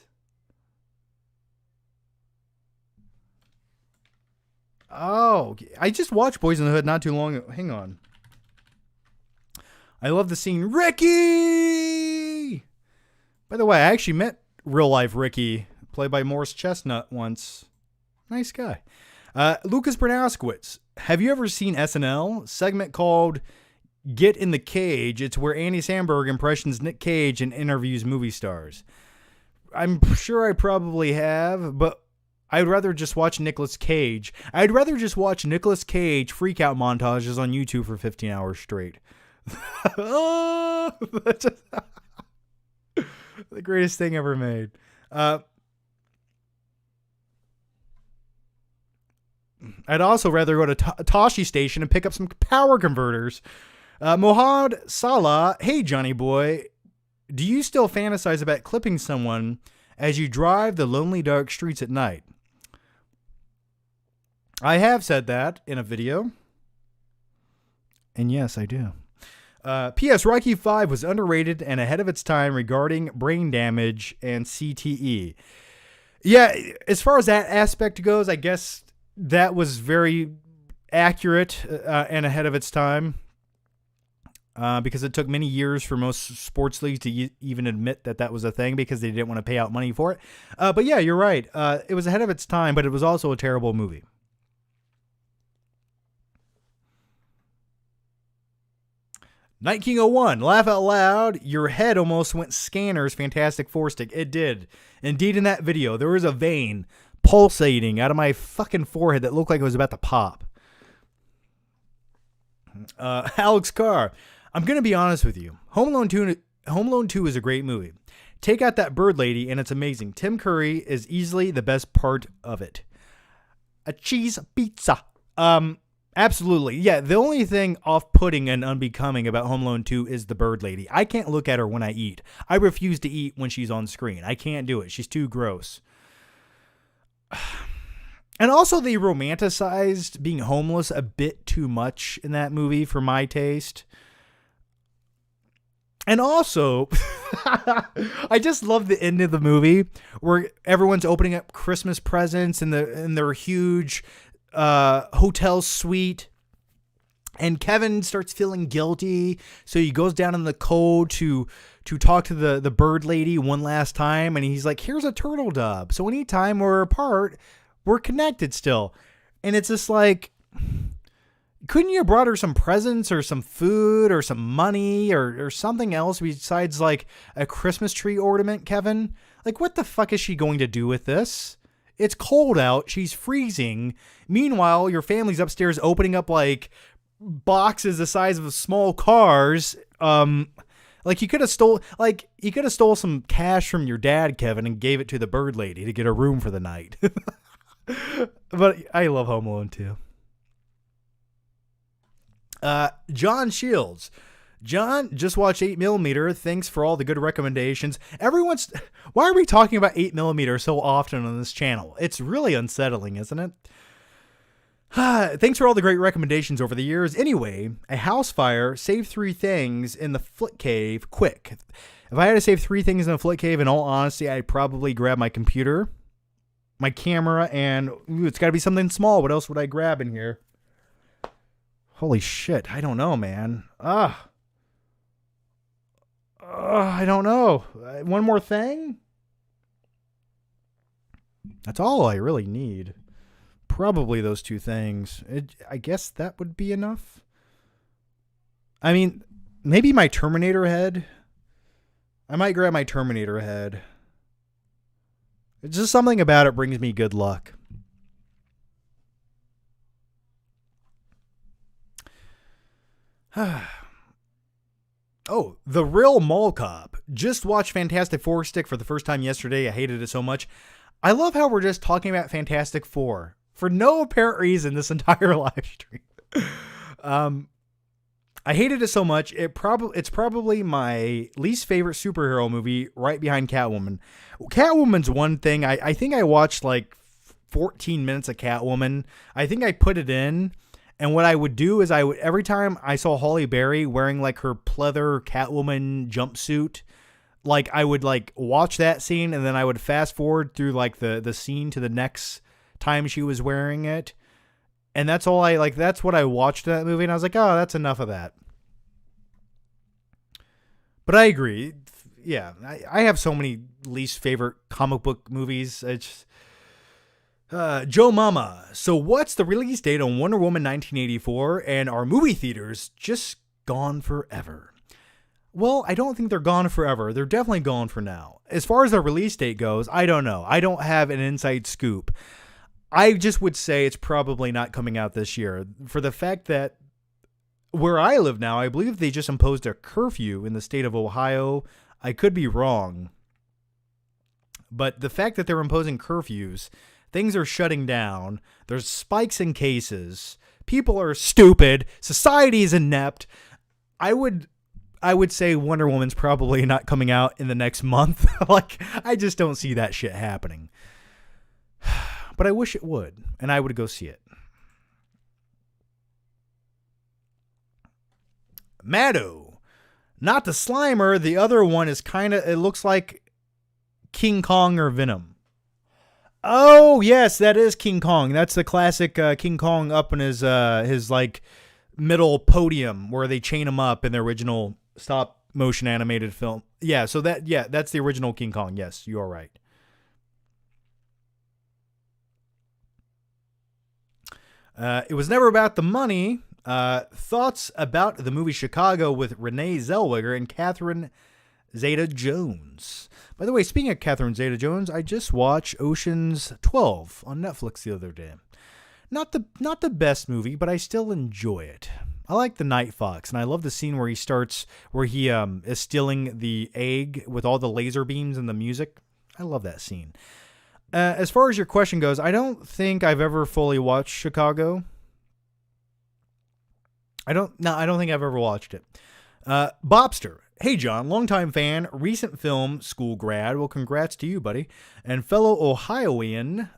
Oh, I just watched Boys in the Hood not too long ago. Hang on. I love the scene. Ricky! By the way, I actually met real life Ricky, played by Morris Chestnut once. Nice guy. Lucas Bernowskowitz. Have you ever seen SNL? Segment called Get in the Cage. It's where Andy Samberg impressions Nick Cage and interviews movie stars. I'm sure I probably have, but I'd rather just watch Nicolas Cage. I'd rather just watch Nicolas Cage freak out montages on YouTube for 15 hours straight. Oh, the greatest thing ever made. I'd also rather go to Toshi Station and pick up some power converters. Mohad Salah. Hey, Johnny boy. Do you still fantasize about clipping someone as you drive the lonely dark streets at night? I have said that in a video. And yes, I do. P.S. Rocky 5 was underrated and ahead of its time regarding brain damage and CTE. Yeah, as far as that aspect goes, I guess that was very accurate and ahead of its time. Because it took many years for most sports leagues to even admit that was a thing because they didn't want to pay out money for it. But yeah, you're right. It was ahead of its time, but it was also a terrible movie. Night King 01, laugh out loud. Your head almost went Scanner's Fantastic Four stick. It did. Indeed, in that video, there was a vein pulsating out of my fucking forehead that looked like it was about to pop. Alex Carr, I'm going to be honest with you. Home Alone 2 is a great movie. Take out that bird lady and it's amazing. Tim Curry is easily the best part of it. A cheese pizza. Absolutely. Yeah, the only thing off-putting and unbecoming about Home Alone 2 is the bird lady. I can't look at her when I eat. I refuse to eat when she's on screen. I can't do it. She's too gross. And also they romanticized being homeless a bit too much in that movie for my taste. And also, I just love the end of the movie where everyone's opening up Christmas presents in their huge hotel suite. And Kevin starts feeling guilty, so he goes down in the code to talk to the bird lady one last time, and he's like, here's a turtle dove. So anytime we're apart, we're connected still. And it's just like, couldn't you have brought her some presents or some food or some money or something else besides like a Christmas tree ornament, Kevin? Like, what the fuck is she going to do with this? It's cold out. She's freezing. Meanwhile, your family's upstairs opening up like boxes the size of small cars. Like you could have stole some cash from your dad, Kevin, and gave it to the bird lady to get a room for the night. But I love Home Alone too. John Shields. John just watched 8mm. Thanks for all the good recommendations. Why are we talking about 8mm so often on this channel? It's really unsettling, isn't it? Thanks for all the great recommendations over the years. Anyway, a house fire. Save 3 things in the Flick Cave quick. If I had to save 3 things in the Flick Cave, in all honesty, I'd probably grab my computer, my camera, and it's got to be something small. What else would I grab in here? Holy shit. I don't know, man. I don't know. One more thing? That's all I really need. Probably those 2 things. I guess that would be enough. I mean, maybe my Terminator head. I might grab my Terminator head. It's just something about it brings me good luck. Oh, The Real Mall Cop. Just watched Fantastic Four Stick for the first time yesterday. I hated it so much. I love how we're just talking about Fantastic Four for no apparent reason this entire live stream. I hated it so much. It's probably my least favorite superhero movie, right behind Catwoman. Catwoman's one thing. I think I watched like 14 minutes of Catwoman. I think I put it in, and what I would do is every time I saw Halle Berry wearing like her pleather Catwoman jumpsuit, like I would like watch that scene, and then I would fast forward through like the scene to the next time she was wearing it. And that's all that's what I watched in that movie. And I was like, oh, that's enough of that. But I agree. Yeah. I have so many least favorite comic book movies. It's Joe Mama. So what's the release date on Wonder Woman 1984? And are movie theaters just gone forever? Well, I don't think they're gone forever. They're definitely gone for now. As far as the release date goes, I don't know. I don't have an inside scoop. I just would say it's probably not coming out this year for the fact that where I live now, I believe they just imposed a curfew in the state of Ohio. I could be wrong. But the fact that they're imposing curfews, things are shutting down. There's spikes in cases. People are stupid. Society is inept. I would say Wonder Woman's probably not coming out in the next month. Like, I just don't see that shit happening. But I wish it would, and I would go see it. Maddo. Not the Slimer. The other one is it looks like King Kong or Venom. Oh, yes, that is King Kong. That's the classic King Kong up in his like middle podium where they chain him up in the original stop motion animated film. Yeah, so that's the original King Kong. Yes, you are right. It was never about the money. Thoughts about the movie Chicago with Renee Zellweger and Catherine Zeta-Jones. By the way, speaking of Catherine Zeta-Jones, I just watched Ocean's 12 on Netflix the other day. Not the best movie, but I still enjoy it. I like the Night Fox, and I love the scene where he is stealing the egg with all the laser beams and the music. I love that scene. As far as your question goes, I don't think I've ever fully watched Chicago. I don't think I've ever watched it. Bobster. Hey, John, longtime fan, recent film school grad. Well, congrats to you, buddy. And fellow Ohioan.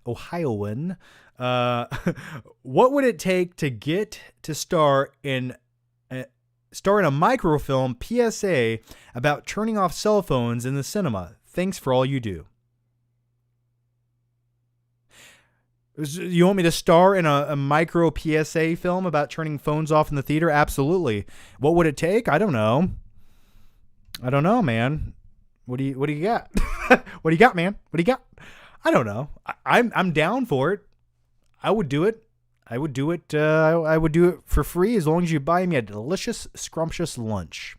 What would it take to get to star in star in a microfilm PSA about turning off cell phones in the cinema. Thanks for all you do. You want me to star in a micro PSA film about turning phones off in the theater? Absolutely. What would it take? I don't know. Man. What do you got? What do you got, man? What do you got? I don't know. I'm down for it. I would do it. I would do it for free as long as you buy me a delicious, scrumptious lunch.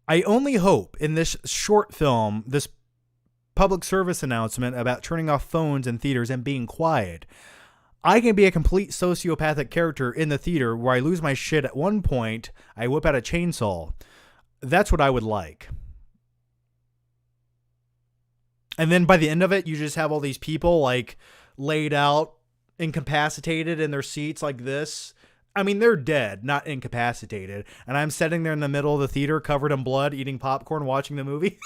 I only hope in this short film, this public service announcement about turning off phones in theaters and being quiet, I can be a complete sociopathic character in the theater where I lose my shit at one point, I whip out a chainsaw. That's what I would like. And then by the end of it, you just have all these people like laid out, incapacitated in their seats like this. I mean, they're dead, not incapacitated. And I'm sitting there in the middle of the theater covered in blood, eating popcorn, watching the movie.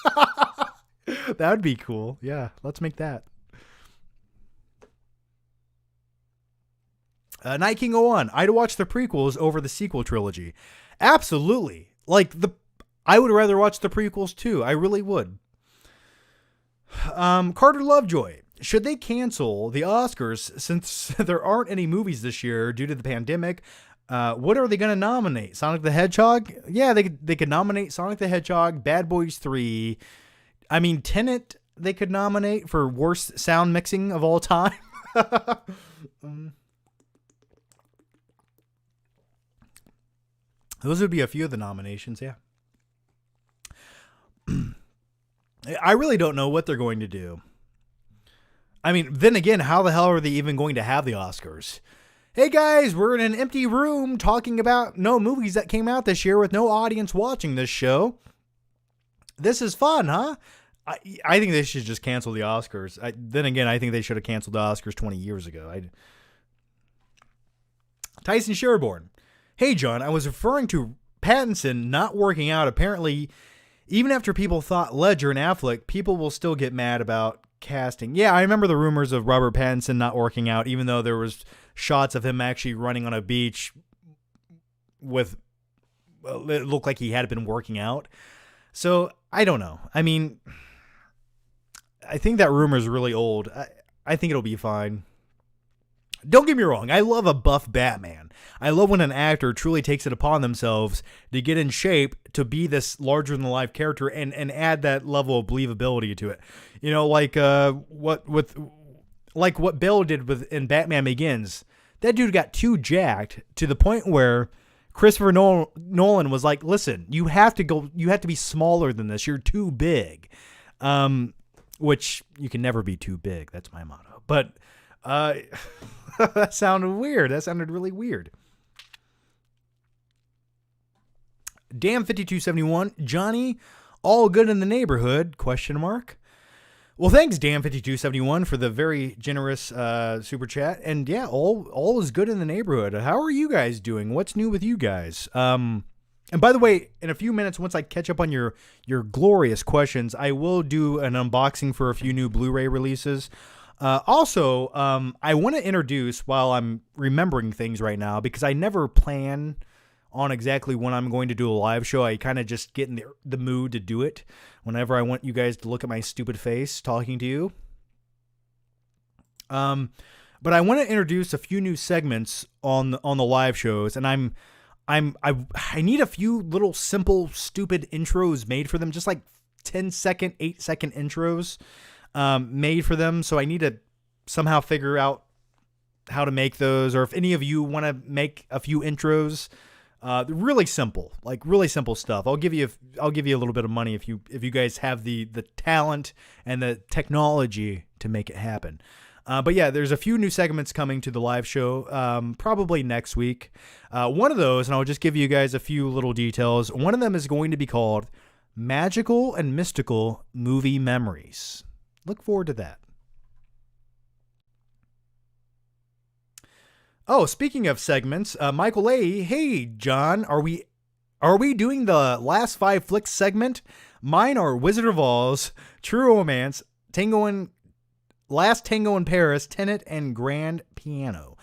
That would be cool. Yeah, let's make that. Night King 01. I'd watch the prequels over the sequel trilogy. Absolutely. I would rather watch the prequels too. I really would. Carter Lovejoy. Should they cancel the Oscars since there aren't any movies this year due to the pandemic? What are they going to nominate? Sonic the Hedgehog? Yeah, they could nominate Sonic the Hedgehog, Bad Boys 3. I mean, Tenet they could nominate for worst sound mixing of all time. Those would be a few of the nominations, yeah. I really don't know what they're going to do. I mean, then again, how the hell are they even going to have the Oscars? Hey guys, we're in an empty room talking about no movies that came out this year with no audience watching this show. This is fun, huh? I think they should just cancel the Oscars. Then again, I think they should have canceled the Oscars 20 years ago. Tyson Sherborne. Hey, John, I was referring to Pattinson not working out. Apparently, even after people thought Ledger and Affleck, people will still get mad about casting. Yeah, I remember the rumors of Robert Pattinson not working out, even though there was shots of him actually running on a beach with, it looked like he had been working out. So, I don't know. I mean, I think that rumor is really old. I think it'll be fine. Don't get me wrong. I love a buff Batman. I love when an actor truly takes it upon themselves to get in shape to be this larger than life character and add that level of believability to it. You know, like what Bale did in Batman Begins. That dude got too jacked to the point where Christopher Nolan was like, "Listen, you have to be smaller than this. You're too big." Which you can never be too big. That's my motto. But that sounded weird. That sounded really weird. Damn 5271. Johnny, all good in the neighborhood? ? Well, thanks, Damn 5271, for the very generous super chat. And yeah, all is good in the neighborhood. How are you guys doing? What's new with you guys? And by the way, in a few minutes, once I catch up on your glorious questions, I will do an unboxing for a few new Blu-ray releases. Also, I want to introduce, while I'm remembering things right now, because I never plan on exactly when I'm going to do a live show. I kind of just get in the mood to do it whenever I want you guys to look at my stupid face talking to you. But I want to introduce a few new segments on the live shows, and I need a few little simple stupid intros made for them, just like 10-second, 8-second intros made for them. So I need to somehow figure out how to make those, or if any of you want to make a few intros. Really simple stuff. I'll give you a little bit of money if you guys have the talent and the technology to make it happen. But yeah, there's a few new segments coming to the live show, probably next week. One of those, and I'll just give you guys a few little details. One of them is going to be called Magical and Mystical Movie Memories. Look forward to that. Oh, speaking of segments, Michael A. Hey, John, are we doing the last 5 flicks segment? Mine are Wizard of Oz, True Romance, Last Tango in Paris, Tenet, and Grand Piano.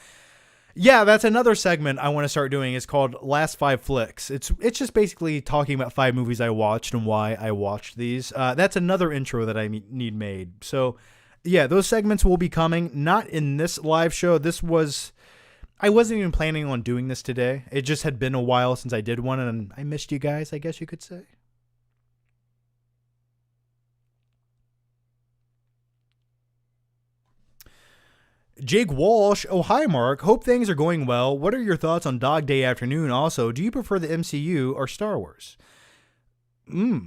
Yeah, that's another segment I want to start doing. It's called Last Five Flicks. It's just basically talking about 5 movies I watched and why I watched these. That's another intro that I need made. So, yeah, those segments will be coming. Not in this live show. I wasn't even planning on doing this today. It just had been a while since I did one, and I missed you guys, I guess you could say. Jake Walsh, oh hi Mark, hope things are going well. What are your thoughts on Dog Day Afternoon? Also, do you prefer the MCU or Star Wars? Dog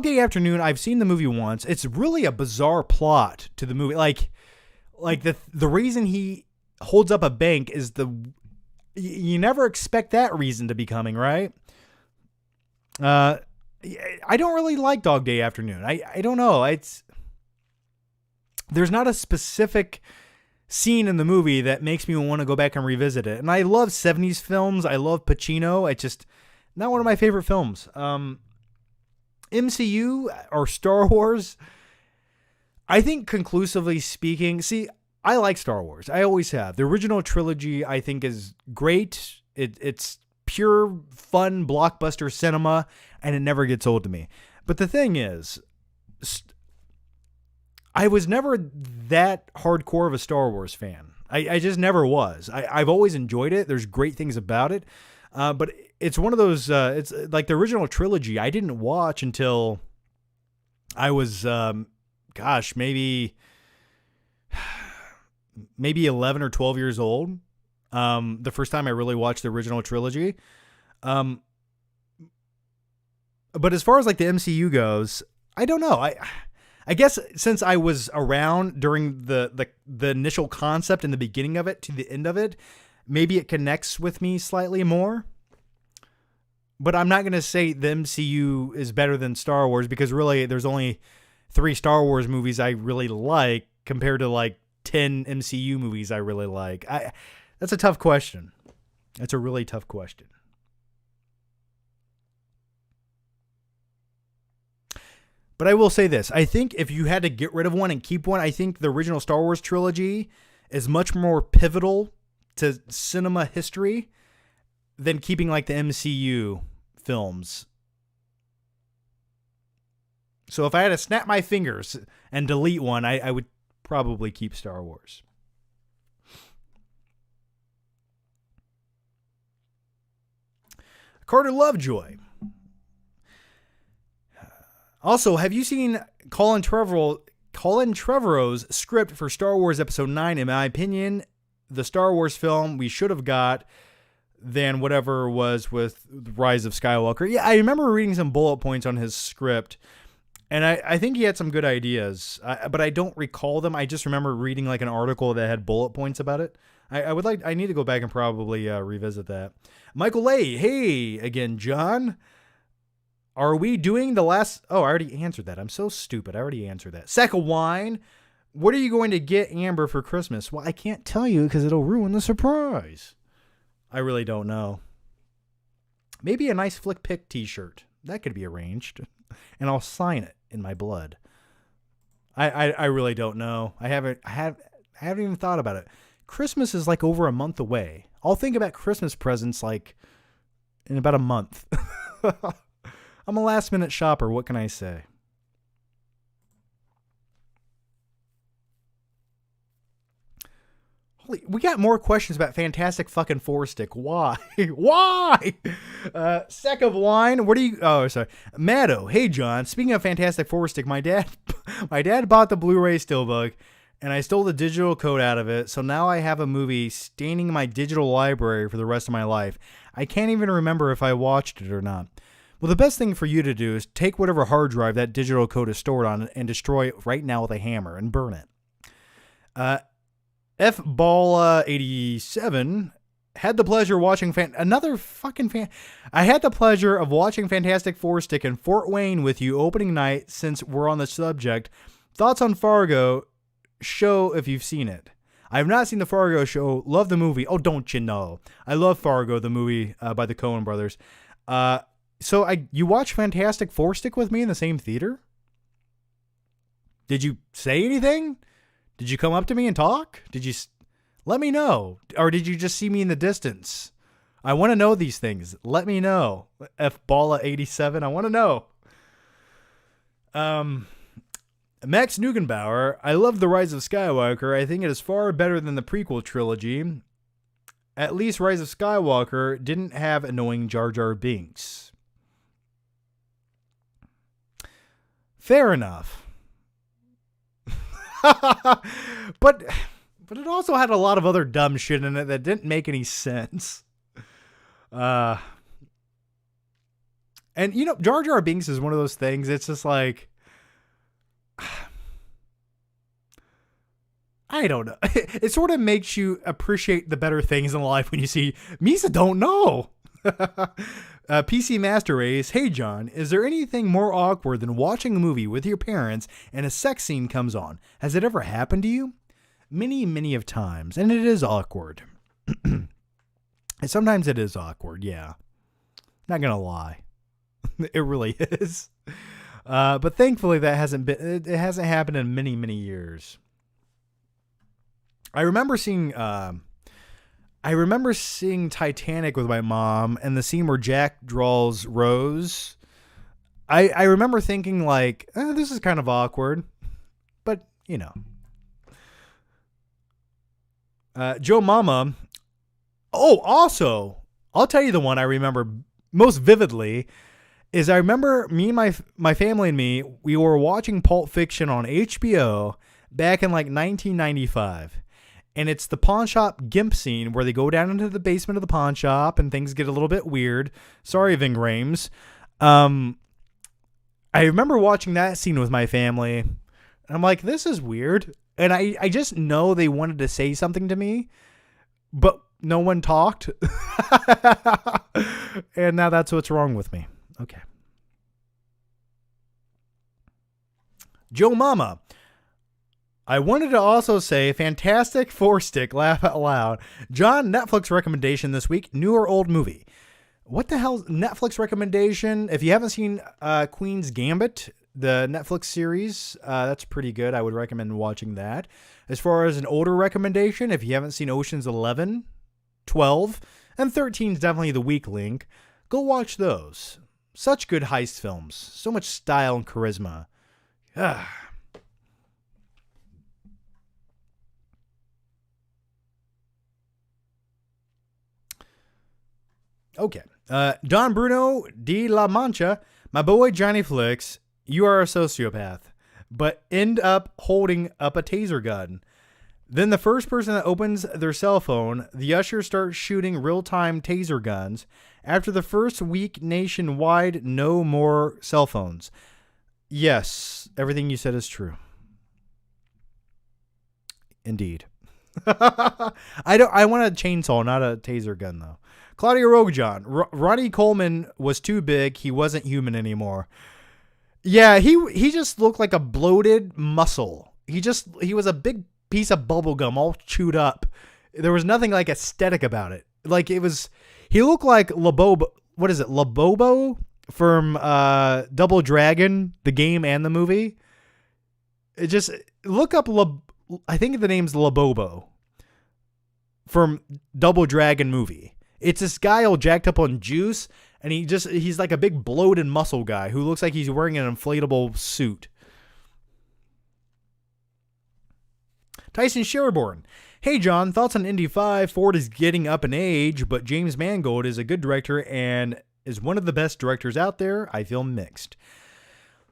Day Afternoon, I've seen the movie once. It's really a bizarre plot to the movie. Like the reason he holds up a bank is you never expect that reason to be coming, right? I don't really like Dog Day Afternoon. I don't know. There's not a specific scene in the movie that makes me want to go back and revisit it. And I love 70s films. I love Pacino. It's just not one of my favorite films. MCU or Star Wars, I think conclusively speaking, I like Star Wars. I always have. The original trilogy I think is great. It's pure fun blockbuster cinema and it never gets old to me. But the thing is, I was never that hardcore of a Star Wars fan. I just never was. I've always enjoyed it. There's great things about it. But it's one of those, it's like the original trilogy I didn't watch until I was, maybe 11 or 12 years old. The first time I really watched the original trilogy. But as far as like the MCU goes, I don't know. I guess since I was around during the initial concept and the beginning of it to the end of it, maybe it connects with me slightly more. But I'm not going to say the MCU is better than Star Wars because really there's only 3 Star Wars movies I really like compared to like 10 MCU movies I really like. That's a tough question. That's a really tough question. But I will say this. I think if you had to get rid of one and keep one, I think the original Star Wars trilogy is much more pivotal to cinema history than keeping like the MCU films. So if I had to snap my fingers and delete one, I would probably keep Star Wars. Carter Lovejoy. Also, have you seen Colin Trevorrow's script for Star Wars Episode 9? In my opinion, the Star Wars film we should have got than whatever was with Rise of Skywalker. Yeah, I remember reading some bullet points on his script, and I think he had some good ideas, but I don't recall them. I just remember reading like an article that had bullet points about it. I need to go back and probably revisit that. Michael Lay, hey again, John. Are we doing the last... Oh, I already answered that. I'm so stupid. I already answered that. Sack of wine. What are you going to get Amber for Christmas? Well, I can't tell you because it'll ruin the surprise. I really don't know. Maybe a nice Flick Pick t-shirt. That could be arranged. And I'll sign it in my blood. I really don't know. I haven't even thought about it. Christmas is like over a month away. I'll think about Christmas presents like in about a month. I'm a last minute shopper. What can I say? Holy, we got more questions about Fantastic fucking Four Stick. Why? Why? Sack of wine. What are you? Oh, sorry. Maddo. Hey, John. Speaking of Fantastic Four Stick, my dad bought the Blu-ray Steelbook, and I stole the digital code out of it. So now I have a movie staining my digital library for the rest of my life. I can't even remember if I watched it or not. Well, the best thing for you to do is take whatever hard drive that digital code is stored on and destroy it right now with a hammer and burn it. F-Ball87 had the pleasure of watching I had the pleasure of watching Fantastic Four Stick in Fort Wayne with you opening night. Since we're on the subject, thoughts on Fargo show if you've seen it. I have not seen the Fargo show. Love the movie. Oh, don't you know? I love Fargo, the movie by the Coen brothers. So you watch Fantastic Four Stick with me in the same theater? Did you say anything? Did you come up to me and talk? Did you Let me know. Or did you just see me in the distance? I want to know these things. Let me know. F Balla 87. I want to know. Max Neugenbauer. I love The Rise of Skywalker. I think it is far better than the prequel trilogy. At least Rise of Skywalker didn't have annoying Jar Jar Binks. Fair enough. But it also had a lot of other dumb shit in it that didn't make any sense. And Jar Jar Binks is one of those things. It's just like, I don't know. It sort of makes you appreciate the better things in life when you see Misa don't know. PC Master Race. Hey, John, is there anything more awkward than watching a movie with your parents and a sex scene comes on? Has it ever happened to you? Many, many of times. And it is awkward. Sometimes it is awkward. Yeah. Not going to lie. It really is. But thankfully it hasn't happened in many, many years. I remember seeing Titanic with my mom, and the scene where Jack draws Rose. I remember thinking like, this is kind of awkward, but Joe Mama. Oh, also, I'll tell you the one I remember most vividly is I remember me and my family and me, we were watching Pulp Fiction on HBO back in like 1995. And it's the pawn shop gimp scene where they go down into the basement of the pawn shop and things get a little bit weird. Sorry, Ving Rhames. I remember watching that scene with my family. And I'm like, this is weird. And I just know they wanted to say something to me, but no one talked. And now that's what's wrong with me. Okay. Joe Mama. I wanted to also say, fantastic 4-stick, laugh out loud. John, Netflix recommendation this week, new or old movie? What the hell, Netflix recommendation? If you haven't seen Queen's Gambit, the Netflix series, that's pretty good. I would recommend watching that. As far as an older recommendation, if you haven't seen Ocean's 11, 12, and 13 is definitely the weak link, go watch those. Such good heist films. So much style and charisma. Okay. Don Bruno de la Mancha, my boy Johnny Flicks, you are a sociopath, but end up holding up a taser gun. Then the first person that opens their cell phone, the usher starts shooting real-time taser guns. After the first week nationwide, no more cell phones. Yes, everything you said is true. Indeed. I want a chainsaw, not a taser gun, though. Claudia Roguejohn. Ronnie Coleman was too big. He wasn't human anymore. Yeah, he just looked like a bloated muscle. He was a big piece of bubble gum all chewed up. There was nothing like aesthetic about it. Like he looked like Labobo. What is it? Labobo from Double Dragon, the game and the movie. Look up I think the name's Labobo from Double Dragon movie. It's this guy all jacked up on juice, and he's like a big bloated muscle guy who looks like he's wearing an inflatable suit. Tyson Sherborne. Hey, John, thoughts on Indy 5? Ford is getting up in age, but James Mangold is a good director and is one of the best directors out there. I feel mixed.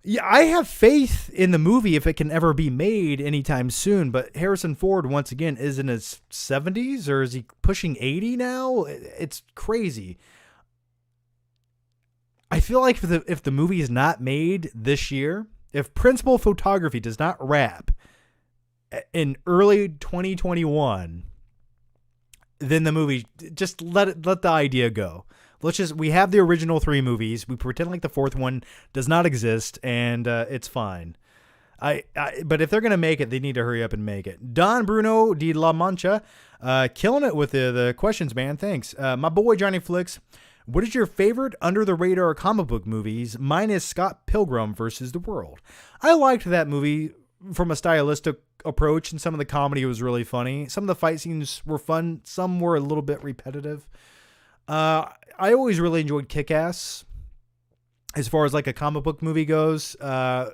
Yeah, I have faith in the movie if it can ever be made anytime soon, but Harrison Ford, once again, is in his 70s, or is he pushing 80 now? It's crazy. I feel like if the movie is not made this year, if principal photography does not wrap in early 2021, then the movie, just let the idea go. We have the original 3 movies. We pretend like the 4th one does not exist, and it's fine. But if they're going to make it, they need to hurry up and make it. Don Bruno de la Mancha, killing it with the questions, man. Thanks. My boy Johnny Flicks, what is your favorite under-the-radar comic book movies? Mine is Scott Pilgrim versus the World. I liked that movie from a stylistic approach, and some of the comedy was really funny. Some of the fight scenes were fun. Some were a little bit repetitive. I always really enjoyed Kick-Ass. As far as like a comic book movie goes, I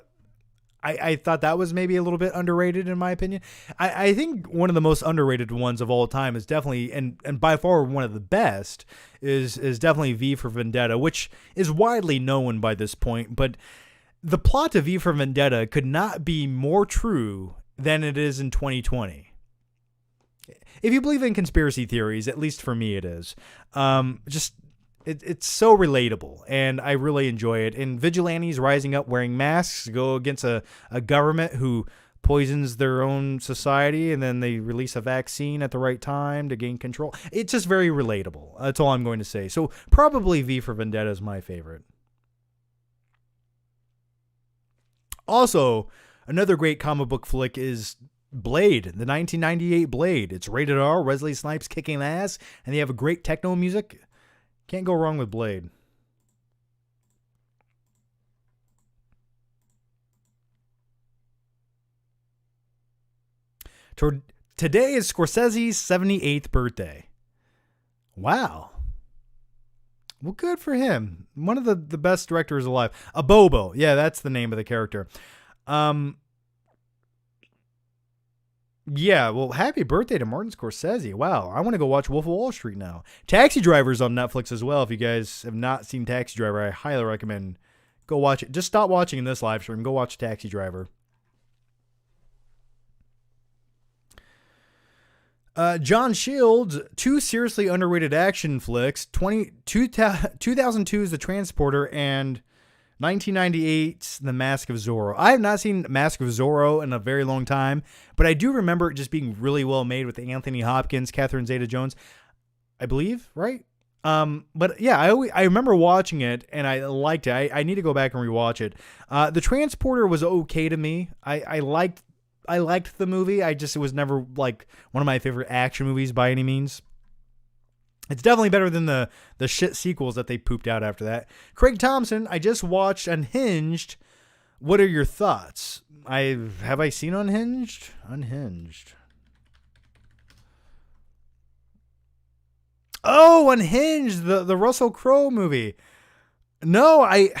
thought that was maybe a little bit underrated in my opinion. I think one of the most underrated ones of all time is definitely, and by far one of the best, is definitely V for Vendetta, which is widely known by this point. But the plot of V for Vendetta could not be more true than it is in 2020. If you believe in conspiracy theories, at least for me it is. It's so relatable, and I really enjoy it. And vigilantes rising up wearing masks to go against a government who poisons their own society, and then they release a vaccine at the right time to gain control. It's just very relatable. That's all I'm going to say. So probably V for Vendetta is my favorite. Also, another great comic book flick is Blade, the 1998 Blade. It's rated R, Wesley Snipes kicking ass, and they have a great techno music. Can't go wrong with Blade. Today is Scorsese's 78th birthday. Wow. Well, good for him. One of the best directors alive. A Bobo. Yeah, that's the name of the character. Yeah, well, happy birthday to Martin Scorsese. Wow, I want to go watch Wolf of Wall Street now. Taxi Driver's on Netflix as well. If you guys have not seen Taxi Driver, I highly recommend go watch it. Just stop watching this live stream. Go watch Taxi Driver. John Shields, two seriously underrated action flicks, 2002's The Transporter and 1998's The Mask of Zorro. I have not seen Mask of Zorro in a very long time, but I do remember it just being really well made with Anthony Hopkins, Catherine Zeta-Jones, I believe, right? But yeah, I remember watching it and I liked it. I need to go back and rewatch it. The Transporter was okay to me. I liked the movie. It was never like one of my favorite action movies by any means. It's definitely better than the shit sequels that they pooped out after that. Craig Thompson, I just watched Unhinged. What are your thoughts? Have I seen Unhinged? Unhinged. Oh, Unhinged, the Russell Crowe movie. No, I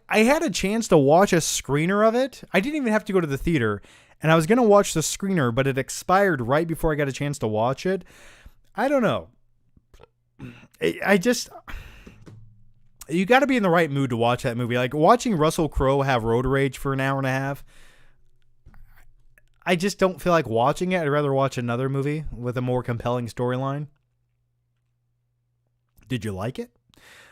had a chance to watch a screener of it. I didn't even have to go to the theater. And I was going to watch the screener, but it expired right before I got a chance to watch it. I don't know. You got to be in the right mood to watch that movie. Like watching Russell Crowe have road rage for an hour and a half. I just don't feel like watching it. I'd rather watch another movie with a more compelling storyline. Did you like it?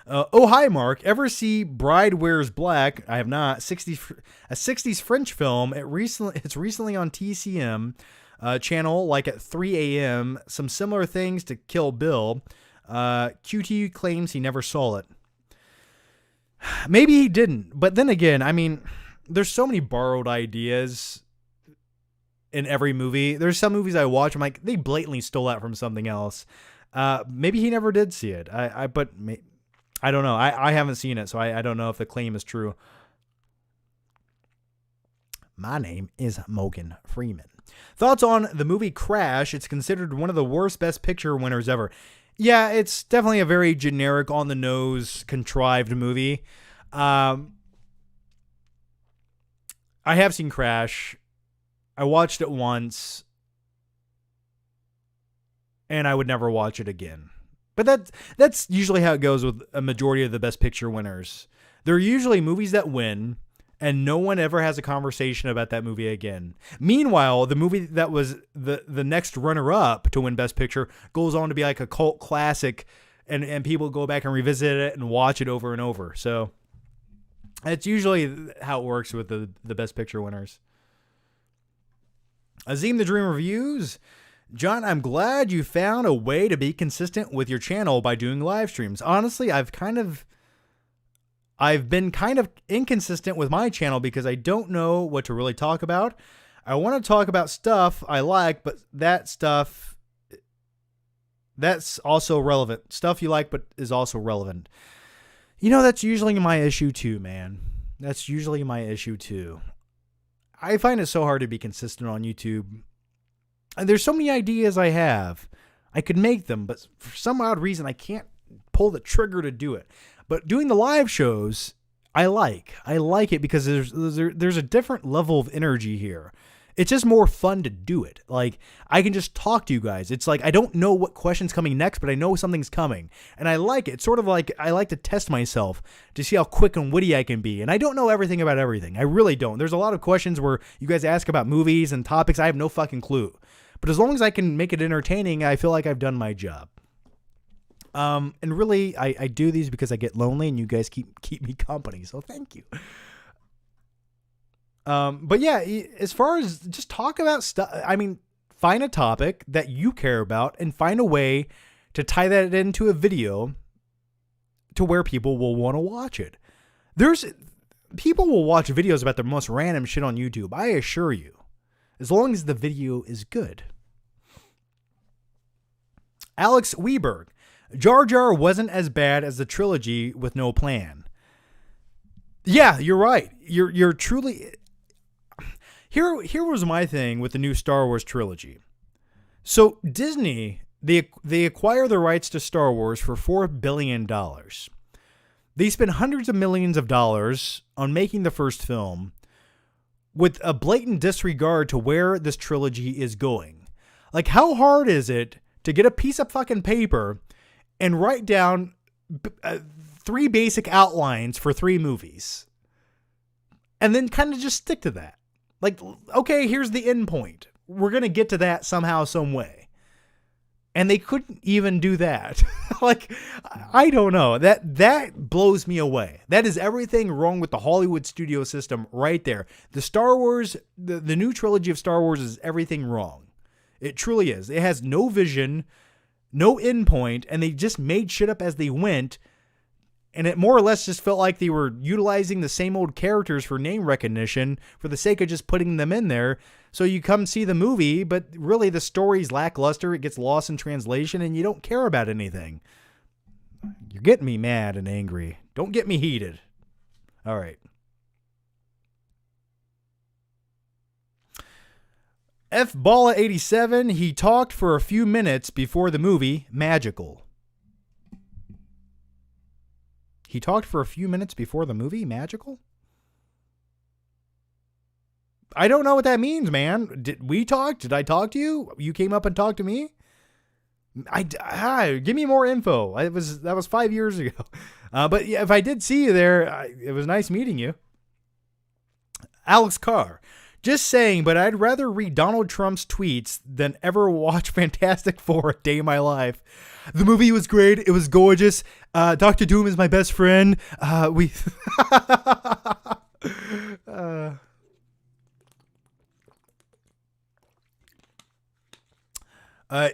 Oh, hi, Mark. Ever see Bride Wears Black? I have not. A 60s French film. It's recently on TCM channel, like at 3 a.m. Some similar things to Kill Bill. QT claims he never saw it. Maybe he didn't. But then again, I mean, there's so many borrowed ideas in every movie. There's some movies I watch, I'm like, they blatantly stole that from something else. Maybe he never did see it. I don't know. I haven't seen it, so I don't know if the claim is true. My name is Morgan Freeman. Thoughts on the movie Crash? It's considered one of the worst Best Picture winners ever. Yeah, it's definitely a very generic, on-the-nose, contrived movie. I have seen Crash. I watched it once, and I would never watch it again. But that's usually how it goes with a majority of the Best Picture winners. They're usually movies that win, and no one ever has a conversation about that movie again. Meanwhile, the movie that was the next runner-up to win Best Picture goes on to be like a cult classic, and people go back and revisit it and watch it over and over. So it's usually how it works with the Best Picture winners. Azim the Dream Reviews. John, I'm glad you found a way to be consistent with your channel by doing live streams. Honestly, I've been kind of inconsistent with my channel because I don't know what to really talk about. I want to talk about stuff I like, but that's also relevant. Stuff you like, but is also relevant. You know, that's usually my issue too, man. That's usually my issue too. I find it so hard to be consistent on YouTube. And there's so many ideas I have. I could make them, but for some odd reason, I can't pull the trigger to do it. But doing the live shows, I like. I like it because there's a different level of energy here. It's just more fun to do it. Like, I can just talk to you guys. It's like, I don't know what question's coming next, but I know something's coming. And I like it. It's sort of like, I like to test myself to see how quick and witty I can be. And I don't know everything about everything. I really don't. There's a lot of questions where you guys ask about movies and topics. I have no fucking clue. But as long as I can make it entertaining, I feel like I've done my job. And really, I do these because I get lonely and you guys keep me company. So thank you. But yeah, as far as just talk about stuff, I mean, find a topic that you care about and find a way to tie that into a video to where people will want to watch it. People will watch videos about the most random shit on YouTube. I assure you, as long as the video is good. Alex Weberg, Jar Jar wasn't as bad as the trilogy with no plan. Yeah, you're right. You're truly. Here was my thing with the new Star Wars trilogy. So Disney, they acquire the rights to Star Wars for $4 billion. They spent hundreds of millions of dollars on making the first film with a blatant disregard to where this trilogy is going. Like, how hard is it to get a piece of fucking paper and write down 3 basic outlines for 3 movies and then kind of just stick to that? Like, okay, here's the end point. We're going to get to that somehow, some way. And they couldn't even do that. Like, I don't know. That blows me away. That is everything wrong with the Hollywood studio system right there. The Star Wars, the new trilogy of Star Wars is everything wrong. It truly is. It has no vision, no end point, and they just made shit up as they went. And it more or less just felt like they were utilizing the same old characters for name recognition for the sake of just putting them in there. So you come see the movie, but really the story's lackluster. It gets lost in translation and you don't care about anything. You're getting me mad and angry. Don't get me heated. All right. F. Balla 87, he talked for a few minutes before the movie Magical. He talked for a few minutes before the movie Magical? I don't know what that means, man. Did we talk? Did I talk to you? You came up and talked to me? Give me more info. That was 5 years ago. But yeah, if I did see you there, it was nice meeting you. Alex Carr. Just saying, but I'd rather read Donald Trump's tweets than ever watch Fantastic Four a day in my life. The movie was great. It was gorgeous. Dr. Doom is my best friend.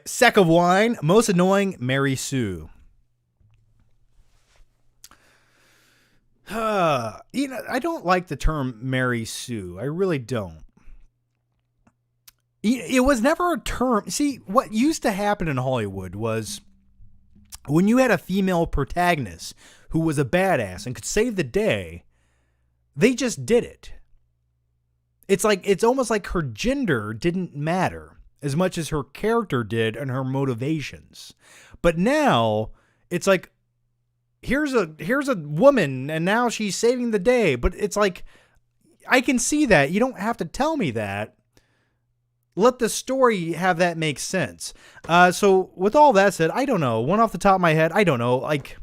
Sack of wine. Most annoying, Mary Sue. I don't like the term Mary Sue. I really don't. It was never a term. See, what used to happen in Hollywood was when you had a female protagonist who was a badass and could save the day, they just did it. It's almost like her gender didn't matter as much as her character did and her motivations. But now it's like, here's a woman and now she's saving the day. But it's like, I can see that. You don't have to tell me that. Let the story have that make sense. So with all that said, I don't know. One off the top of my head, I don't know. Like,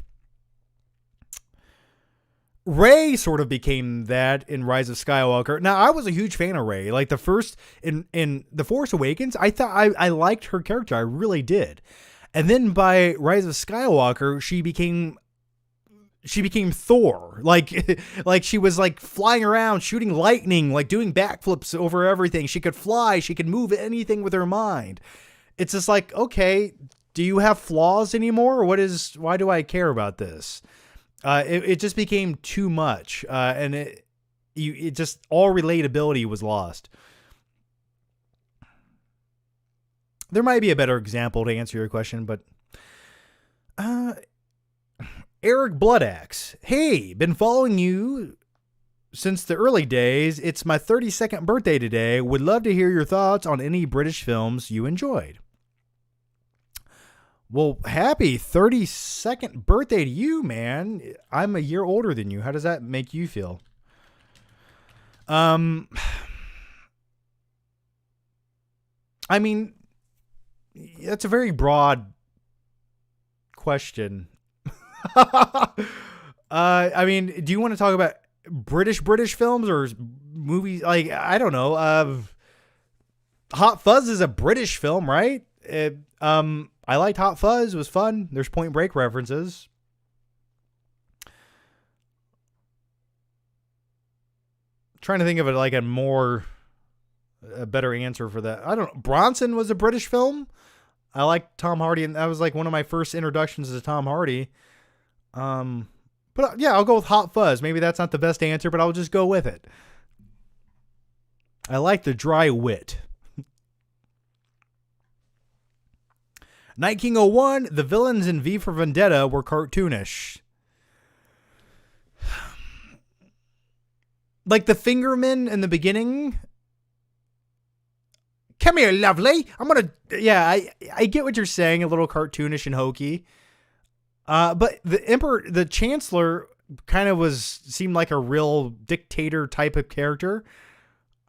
Rey sort of became that in Rise of Skywalker. Now, I was a huge fan of Rey. Like the first in The Force Awakens, I thought I liked her character. I really did. And then by Rise of Skywalker, she became Thor. Like she was like flying around, shooting lightning, like doing backflips over everything. She could fly. She could move anything with her mind. It's just like, okay, do you have flaws anymore? Or why do I care about this? It just became too much. And it just, all relatability was lost. There might be a better example to answer your question, but, Eric Bloodaxe. Hey, been following you since the early days. It's my 32nd birthday today. Would love to hear your thoughts on any British films you enjoyed. Well, happy 32nd birthday to you, man. I'm a year older than you. How does that make you feel? I mean, that's a very broad question. I mean, do you want to talk about British films or movies? Like, I don't know. Hot Fuzz is a British film, right? I liked Hot Fuzz. It was fun. There's Point Break references. Trying to think of it like a better answer for that. I don't know. Bronson was a British film. I liked Tom Hardy, and that was like one of my first introductions to Tom Hardy. But yeah, I'll go with Hot Fuzz. Maybe that's not the best answer, but I'll just go with it. I like the dry wit. Night King 01, the villains in V for Vendetta were cartoonish. Like the Fingermen in the beginning. Come here, lovely. Yeah, I get what you're saying, a little cartoonish and hokey. But the Chancellor kind of seemed like a real dictator type of character.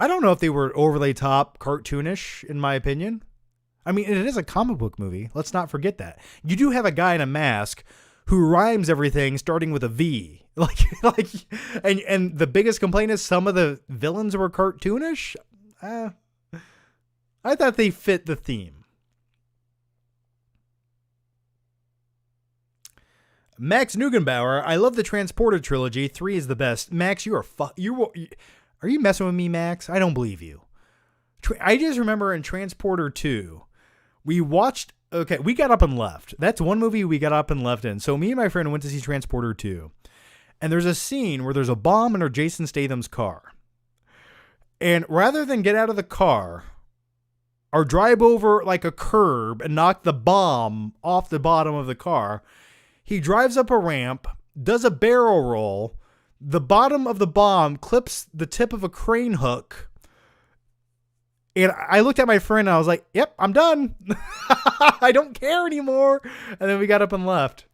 I don't know if they were overly top cartoonish, in my opinion. I mean, it is a comic book movie. Let's not forget that. You do have a guy in a mask who rhymes everything starting with a V. And the biggest complaint is some of the villains were cartoonish. I thought they fit the theme. Max Neugenbauer, I love the Transporter trilogy. 3 is the best. Max, are you messing with me, Max? I don't believe you. I just remember in Transporter 2, we got up and left. That's one movie we got up and left in. So me and my friend went to see Transporter 2. And there's a scene where there's a bomb under Jason Statham's car. And rather than get out of the car or drive over like a curb and knock the bomb off the bottom of the car, he drives up a ramp, does a barrel roll. The bottom of the bomb clips the tip of a crane hook. And I looked at my friend and I was like, yep, I'm done. I don't care anymore. And then we got up and left.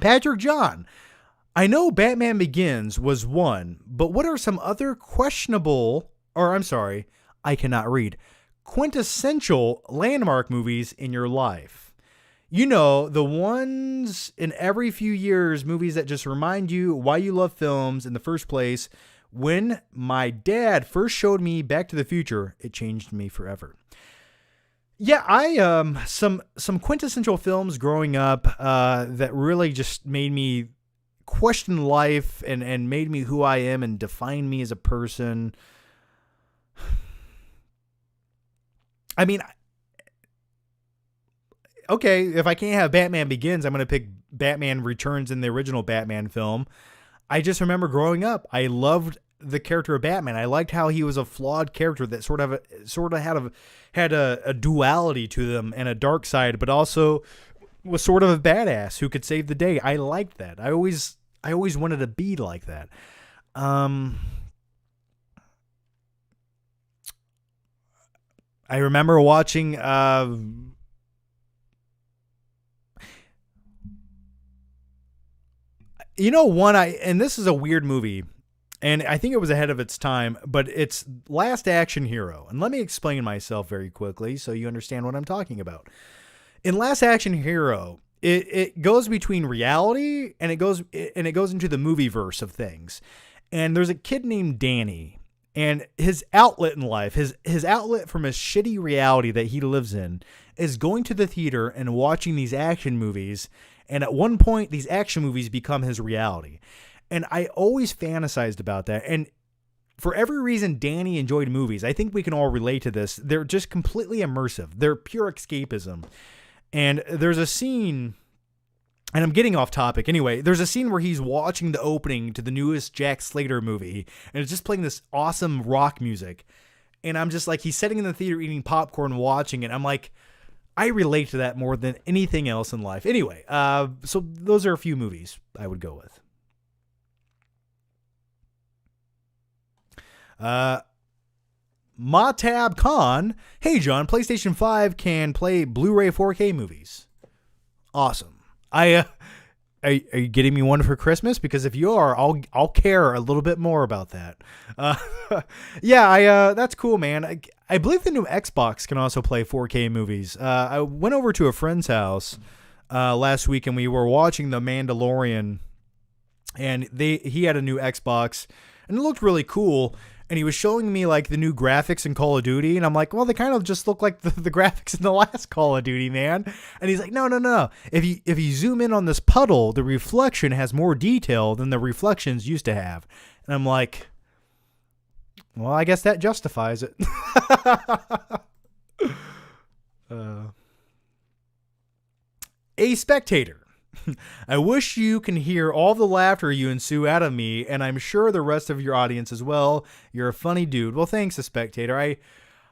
Patrick John, I know Batman Begins was one, but what are some other quintessential landmark movies in your life? You know, the ones in every few years, movies that just remind you why you love films in the first place. When my dad first showed me Back to the Future, it changed me forever. Yeah, I some quintessential films growing up that really just made me question life and made me who I am and defined me as a person. I mean, okay, if I can't have Batman Begins, I'm going to pick Batman Returns in the original Batman film. I just remember growing up, I loved the character of Batman. I liked how he was a flawed character that sort of had a duality to them and a dark side, but also was sort of a badass who could save the day. I liked that. I always wanted to be like that. I remember watching and this is a weird movie, and I think it was ahead of its time, but it's Last Action Hero. And let me explain myself very quickly so you understand what I'm talking about. In Last Action Hero, it goes between reality and it goes into the movie verse of things. And there's a kid named Danny, and his outlet in life, his outlet from his shitty reality that he lives in, is going to the theater and watching these action movies. And at one point, these action movies become his reality. And I always fantasized about that. And for every reason Danny enjoyed movies, I think we can all relate to this. They're just completely immersive. They're pure escapism. And there's a scene, and I'm getting off topic. Anyway, there's a scene where he's watching the opening to the newest Jack Slater movie, and it's just playing this awesome rock music. And I'm just like, he's sitting in the theater eating popcorn, watching it. I'm like, I relate to that more than anything else in life. Anyway, so those are a few movies I would go with. Matab Khan, hey John, PlayStation 5 can play Blu-ray 4K movies. Awesome. Are you getting me one for Christmas? Because if you are, I'll care a little bit more about that. That's cool, man. I believe the new Xbox can also play 4K movies. I went over to a friend's house last week and we were watching The Mandalorian, and he had a new Xbox and it looked really cool. And he was showing me like the new graphics in Call of Duty. And I'm like, well, they kind of just look like the graphics in the last Call of Duty, man. And he's like, no. If you zoom in on this puddle, the reflection has more detail than the reflections used to have. And I'm like, well, I guess that justifies it. A spectator. I wish you can hear all the laughter you ensue out of me, and I'm sure the rest of your audience as well. You're a funny dude. Well, thanks, a spectator.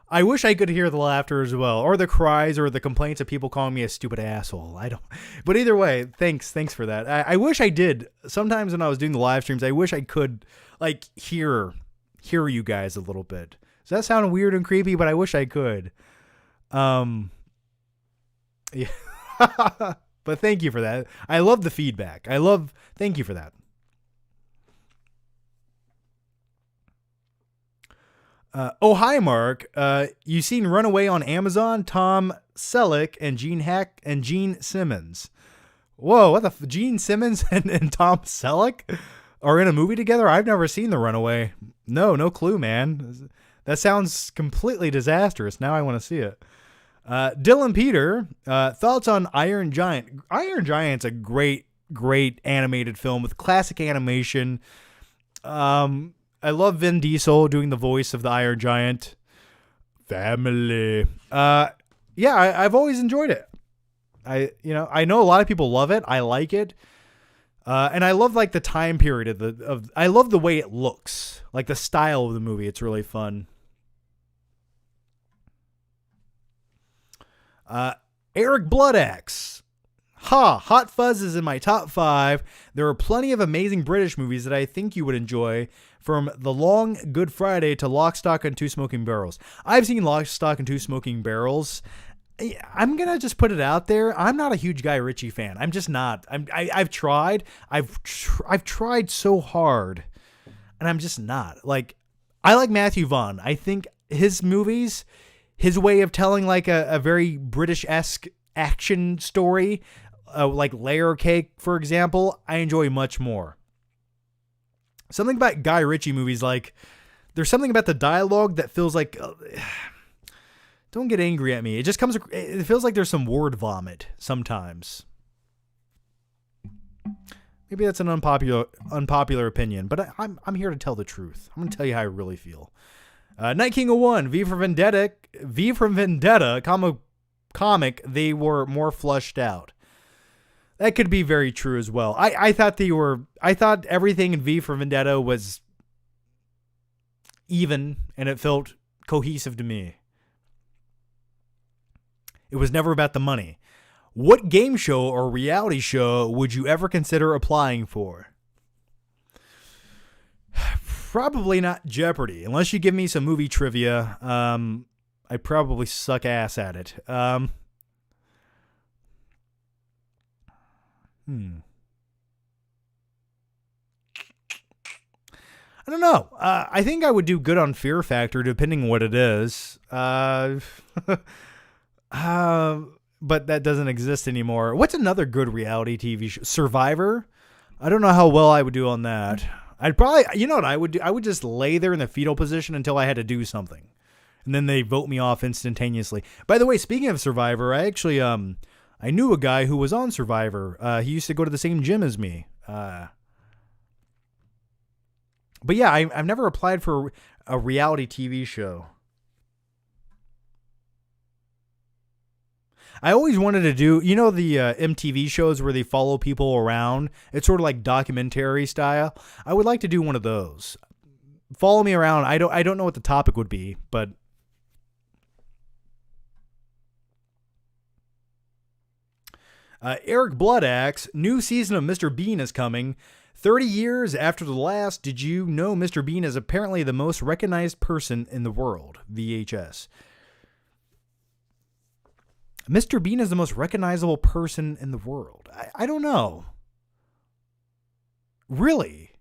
I wish I could hear the laughter as well, or the cries, or the complaints of people calling me a stupid asshole. I don't. But either way, thanks for that. I wish I did. Sometimes when I was doing the live streams, I wish I could like hear you guys a little bit. Does that sound weird and creepy? But I wish I could. Yeah. But thank you for that. I love the feedback. Thank you for that. Hi, Mark. You seen Runaway on Amazon? Tom Selleck and Gene Simmons. Whoa, what the Gene Simmons and Tom Selleck are in a movie together? I've never seen The Runaway. No clue, man. That sounds completely disastrous. Now I want to see it. Dylan Peter, thoughts on Iron Giant? Iron Giant's a great animated film with classic animation. I love Vin Diesel doing the voice of the Iron Giant. Family. I've always enjoyed it. I know a lot of people love it. I like it. And I love like the time period I love the way it looks, like the style of the movie. It's really fun. Eric Bloodaxe. Hot Fuzz is in my top 5. There are plenty of amazing British movies that I think you would enjoy, from The Long Good Friday to Lock, Stock, and Two Smoking Barrels. I've seen Lock, Stock, and Two Smoking Barrels. I'm going to just put it out there. I'm not a huge Guy Ritchie fan. I'm just not. I've tried. I've tried so hard, and I'm just not. Like, I like Matthew Vaughn. I think his movies, his way of telling like a very British-esque action story, like Layer Cake, for example, I enjoy much more. Something about Guy Ritchie movies, like there's something about the dialogue that feels like, don't get angry at me. It just it feels like there's some word vomit sometimes. Maybe that's an unpopular opinion, but I'm here to tell the truth. I'm going to tell you how I really feel. Night King of One, V for Vendetta comic, they were more fleshed out. That could be very true as well. I thought everything in V for Vendetta was even, and it felt cohesive to me. It was never about the money. What game show or reality show would you ever consider applying for? Probably not Jeopardy, unless you give me some movie trivia. I probably suck ass at it. I don't know. I think I would do good on Fear Factor, depending on what it is. But that doesn't exist anymore. What's another good reality TV show? Survivor? I don't know how well I would do on that. I'd probably, you know what I would do? I would just lay there in the fetal position until I had to do something. And then they vote me off instantaneously. By the way, speaking of Survivor, I actually, I knew a guy who was on Survivor. He used to go to the same gym as me. But yeah, I've never applied for a reality TV show. I always wanted to do, the MTV shows where they follow people around. It's sort of like documentary style. I would like to do one of those. Follow me around. I don't know what the topic would be, but Eric Bloodaxe, new season of Mr. Bean is coming. 30 years after the last, did you know Mr. Bean is apparently the most recognized person in the world? VHS. Mr. Bean is the most recognizable person in the world. I don't know. Really?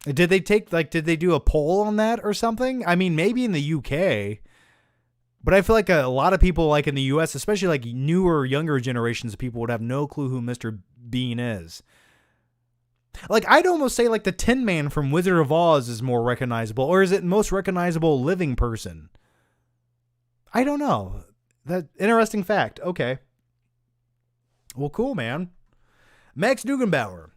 Did they did they do a poll on that or something? I mean, maybe in the UK, but I feel like a lot of people like in the US, especially like newer, younger generations of people would have no clue who Mr. Bean is. Like, I'd almost say like the Tin Man from Wizard of Oz is more recognizable, or is it most recognizable living person? I don't know. That interesting fact. Okay. Well, cool, man. Max Dugenbauer.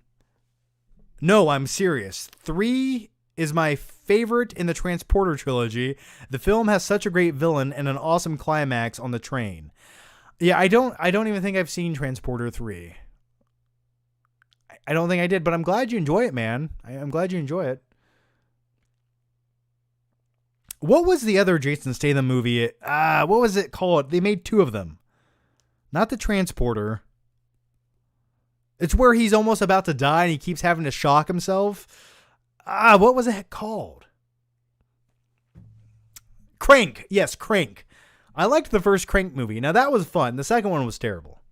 No, I'm serious. 3 is my favorite in the Transporter trilogy. The film has such a great villain and an awesome climax on the train. Yeah, I don't even think I've seen Transporter 3. I don't think I did, but I'm glad you enjoy it, man. I'm glad you enjoy it. What was the other Jason Statham movie? What was it called? They made 2 of them. Not the Transporter. It's where he's almost about to die and he keeps having to shock himself. What was it called? Crank. Yes, Crank. I liked the first Crank movie. Now, that was fun. The second one was terrible.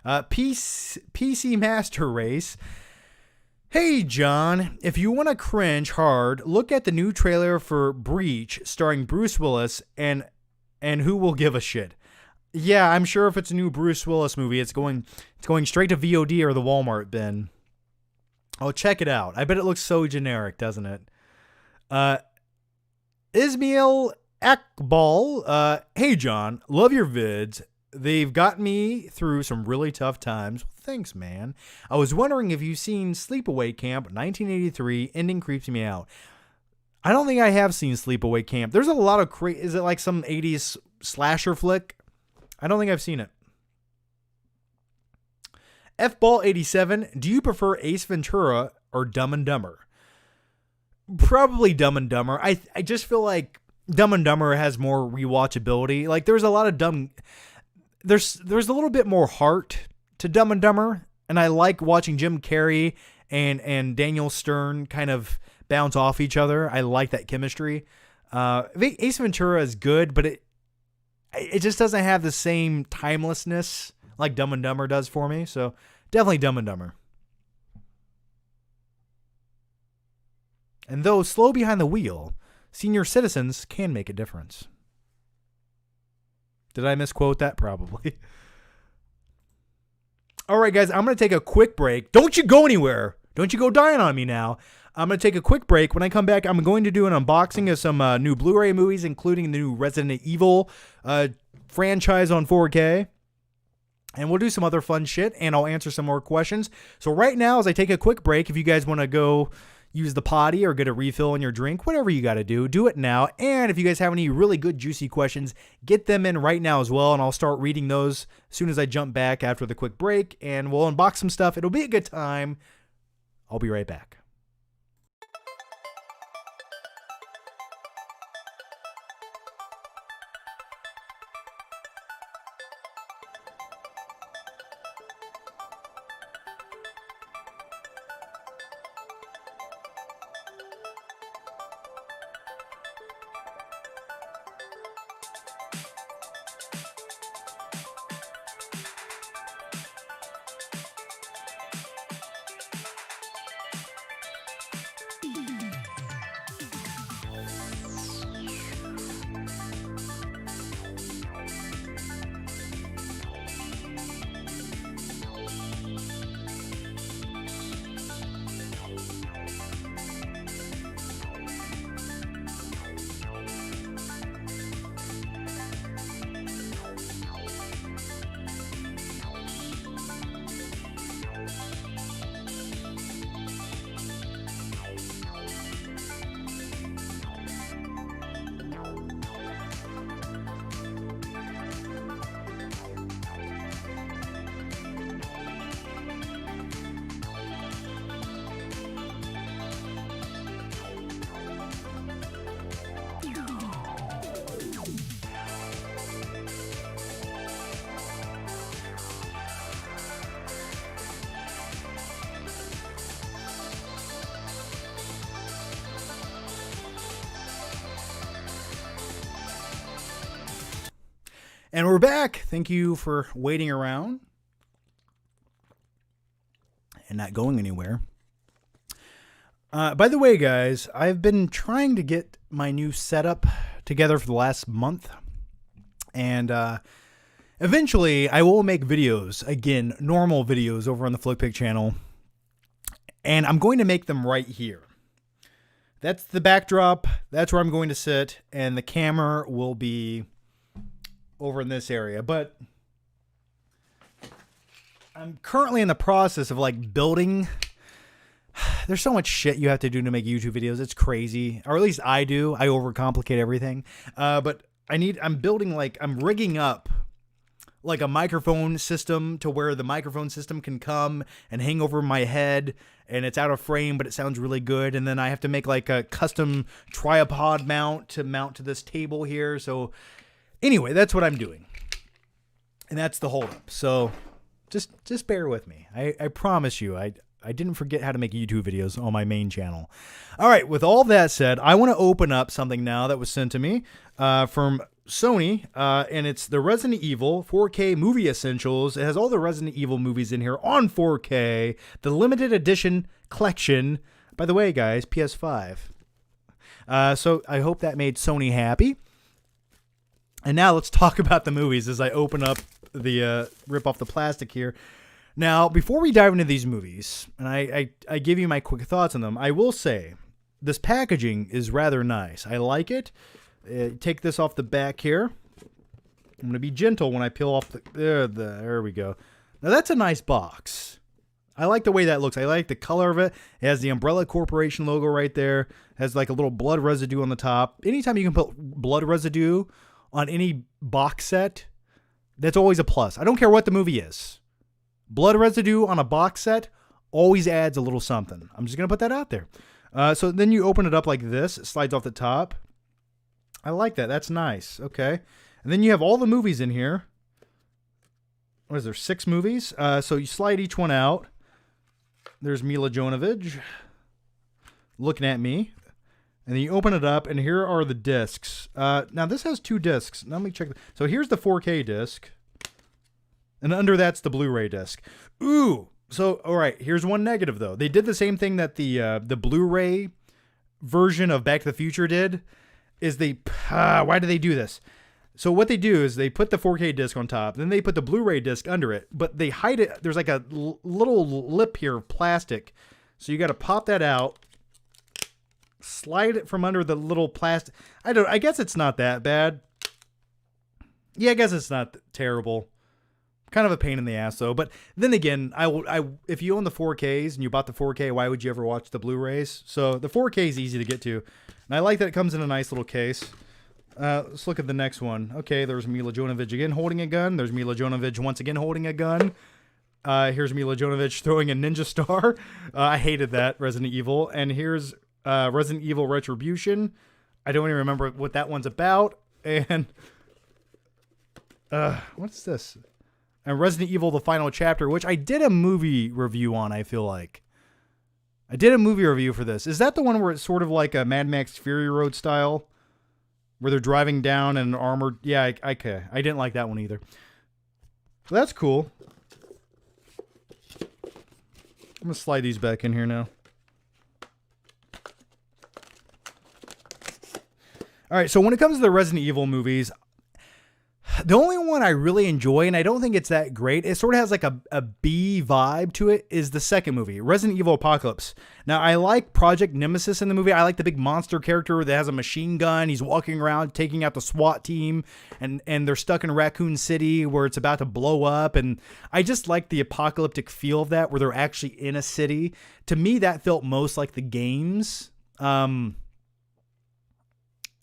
PC Master Race. Hey, John, if you want to cringe hard, look at the new trailer for Breach starring Bruce Willis and who will give a shit. Yeah, I'm sure if it's a new Bruce Willis movie, it's going straight to VOD or the Walmart bin. Oh, check it out. I bet it looks so generic, doesn't it? Ismail Akbal. Hey, John, love your vids. They've gotten me through some really tough times. Thanks, man. I was wondering if you've seen Sleepaway Camp 1983. Ending creeps me out. I don't think I have seen Sleepaway Camp. There's a lot of is it like some 80s slasher flick? I don't think I've seen it. Fball87. Do you prefer Ace Ventura or Dumb and Dumber? Probably Dumb and Dumber. I just feel like Dumb and Dumber has more rewatchability. Like there's a lot of there's a little bit more heart to Dumb and Dumber, and I like watching Jim Carrey and Daniel Stern kind of bounce off each other. I like that chemistry. Ace Ventura is good, but it just doesn't have the same timelessness like Dumb and Dumber does for me. So definitely Dumb and Dumber. And though slow behind the wheel, senior citizens can make a difference. Did I misquote that? Probably. All right, guys, I'm going to take a quick break. Don't you go anywhere. Don't you go dying on me now. I'm going to take a quick break. When I come back, I'm going to do an unboxing of some new Blu-ray movies, including the new Resident Evil franchise on 4K. And we'll do some other fun shit, and I'll answer some more questions. So right now, as I take a quick break, if you guys want to go use the potty or get a refill on your drink, whatever you got to do it now. And if you guys have any really good, juicy questions, get them in right now as well, and I'll start reading those as soon as I jump back after the quick break, and we'll unbox some stuff. It'll be a good time. I'll be right back. And we're back. Thank you for waiting around and not going anywhere. By the way, guys, I've been trying to get my new setup together for the last month. And eventually I will make videos, again, normal videos over on the Flickpick channel. And I'm going to make them right here. That's the backdrop. That's where I'm going to sit. And the camera will be over in this area, but I'm currently in the process of like building. There's so much shit you have to do to make YouTube videos. It's crazy, or at least I do. I overcomplicate everything. But I'm rigging up like a microphone system to where the microphone system can come and hang over my head and it's out of frame, but it sounds really good. And then I have to make like a custom tripod mount to this table here. So anyway, that's what I'm doing. And that's the holdup. So just bear with me. I promise you, I didn't forget how to make YouTube videos on my main channel. All right, with all that said, I want to open up something now that was sent to me from Sony, and it's the Resident Evil 4K Movie Essentials. It has all the Resident Evil movies in here on 4K, the limited edition collection. By the way, guys, PS5. So I hope that made Sony happy. And now let's talk about the movies as I open up the rip off the plastic here. Now, before we dive into these movies, and I give you my quick thoughts on them, I will say this packaging is rather nice. I like it. Take this off the back here. I'm going to be gentle when I peel off there we go. Now, that's a nice box. I like the way that looks. I like the color of it. It has the Umbrella Corporation logo right there. It has like a little blood residue on the top. Anytime you can put blood residue on any box set, that's always a plus. I don't care what the movie is. Blood residue on a box set always adds a little something. I'm just going to put that out there. So then you open it up like this. It slides off the top. I like that. That's nice. Okay. And then you have all the movies in here. What is there? 6 movies. So you slide each one out. There's Mila Jovovich looking at me. And then you open it up, and here are the discs. Now, this has 2 discs. Now, let me check. So here's the 4K disc. And under that's the Blu-ray disc. Ooh. So, all right. Here's one negative, though. They did the same thing that the Blu-ray version of Back to the Future did. Why do they do this? So what they do is they put the 4K disc on top, then they put the Blu-ray disc under it, but they hide it. There's like a little lip here of plastic. So you got to pop that out, slide it from under the little plastic. I guess it's not that bad. Yeah, I guess it's not terrible. Kind of a pain in the ass though. But then again, if you own the 4Ks and you bought the 4K, why would you ever watch the Blu-rays? So the 4K is easy to get to. And I like that it comes in a nice little case. Let's look at the next one. Okay, there's Mila Jovovich again holding a gun. There's Mila Jovovich once again holding a gun. Here's Mila Jovovich throwing a ninja star. I hated that, Resident Evil. And here's Resident Evil Retribution. I don't even remember what that one's about. And what's this? And Resident Evil, the Final Chapter, which I did a movie review on, I feel like. I did a movie review for this. Is that the one where it's sort of like a Mad Max Fury Road style? Where they're driving down in an armored... Yeah, I didn't like that one either. So that's cool. I'm going to slide these back in here now. All right, so when it comes to the Resident Evil movies... The only one I really enjoy, and I don't think it's that great, it sort of has like a B vibe to it, is the second movie, Resident Evil Apocalypse. Now, I like Project Nemesis in the movie. I like the big monster character that has a machine gun. He's walking around taking out the SWAT team, and they're stuck in Raccoon City where it's about to blow up. And I just like the apocalyptic feel of that, where they're actually in a city. To me, that felt most like the games.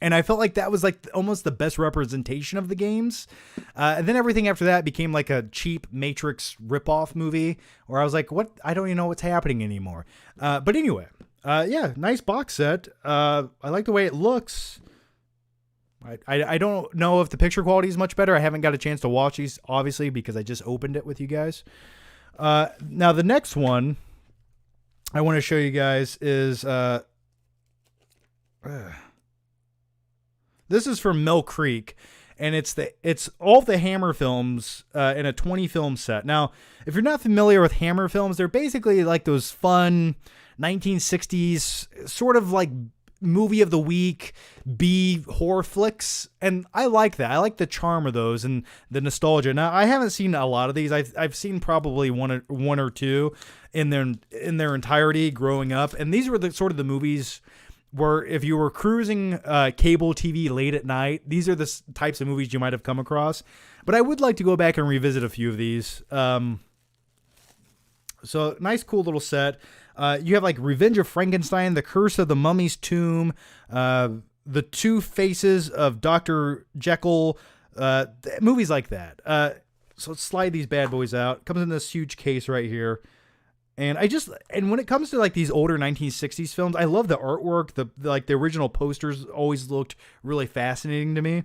And I felt like that was like almost the best representation of the games. And then everything after that became like a cheap Matrix ripoff movie where I was like, what? I don't even know what's happening anymore. But anyway, yeah, nice box set. I like the way it looks. I don't know if the picture quality is much better. I haven't got a chance to watch these, obviously, because I just opened it with you guys. Now, the next one I want to show you guys is... This is from Mill Creek, and it's all the Hammer films in a 20 film set. Now, if you're not familiar with Hammer films, they're basically like those fun 1960s sort of like movie of the week B horror flicks, and I like that. I like the charm of those and the nostalgia. Now, I haven't seen a lot of these. I've seen probably one or two in their entirety growing up, and these were the sort of the movies where if you were cruising cable TV late at night, these are the types of movies you might have come across. But I would like to go back and revisit a few of these. So nice, cool little set. You have like Revenge of Frankenstein, The Curse of the Mummy's Tomb, The Two Faces of Dr. Jekyll, movies like that. So let's slide these bad boys out. Comes in this huge case right here. And when it comes to like these older 1960s films, I love the artwork. The original posters always looked really fascinating to me.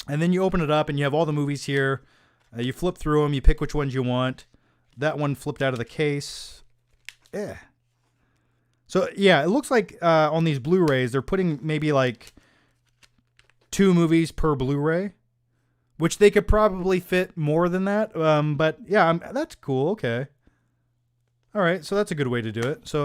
And then you open it up and you have all the movies here. You flip through them, you pick which ones you want. That one flipped out of the case. Yeah. So yeah, it looks like on these Blu-rays, they're putting maybe like 2 movies per Blu-ray, which they could probably fit more than that. But yeah, that's cool. Okay. All right, so that's a good way to do it. So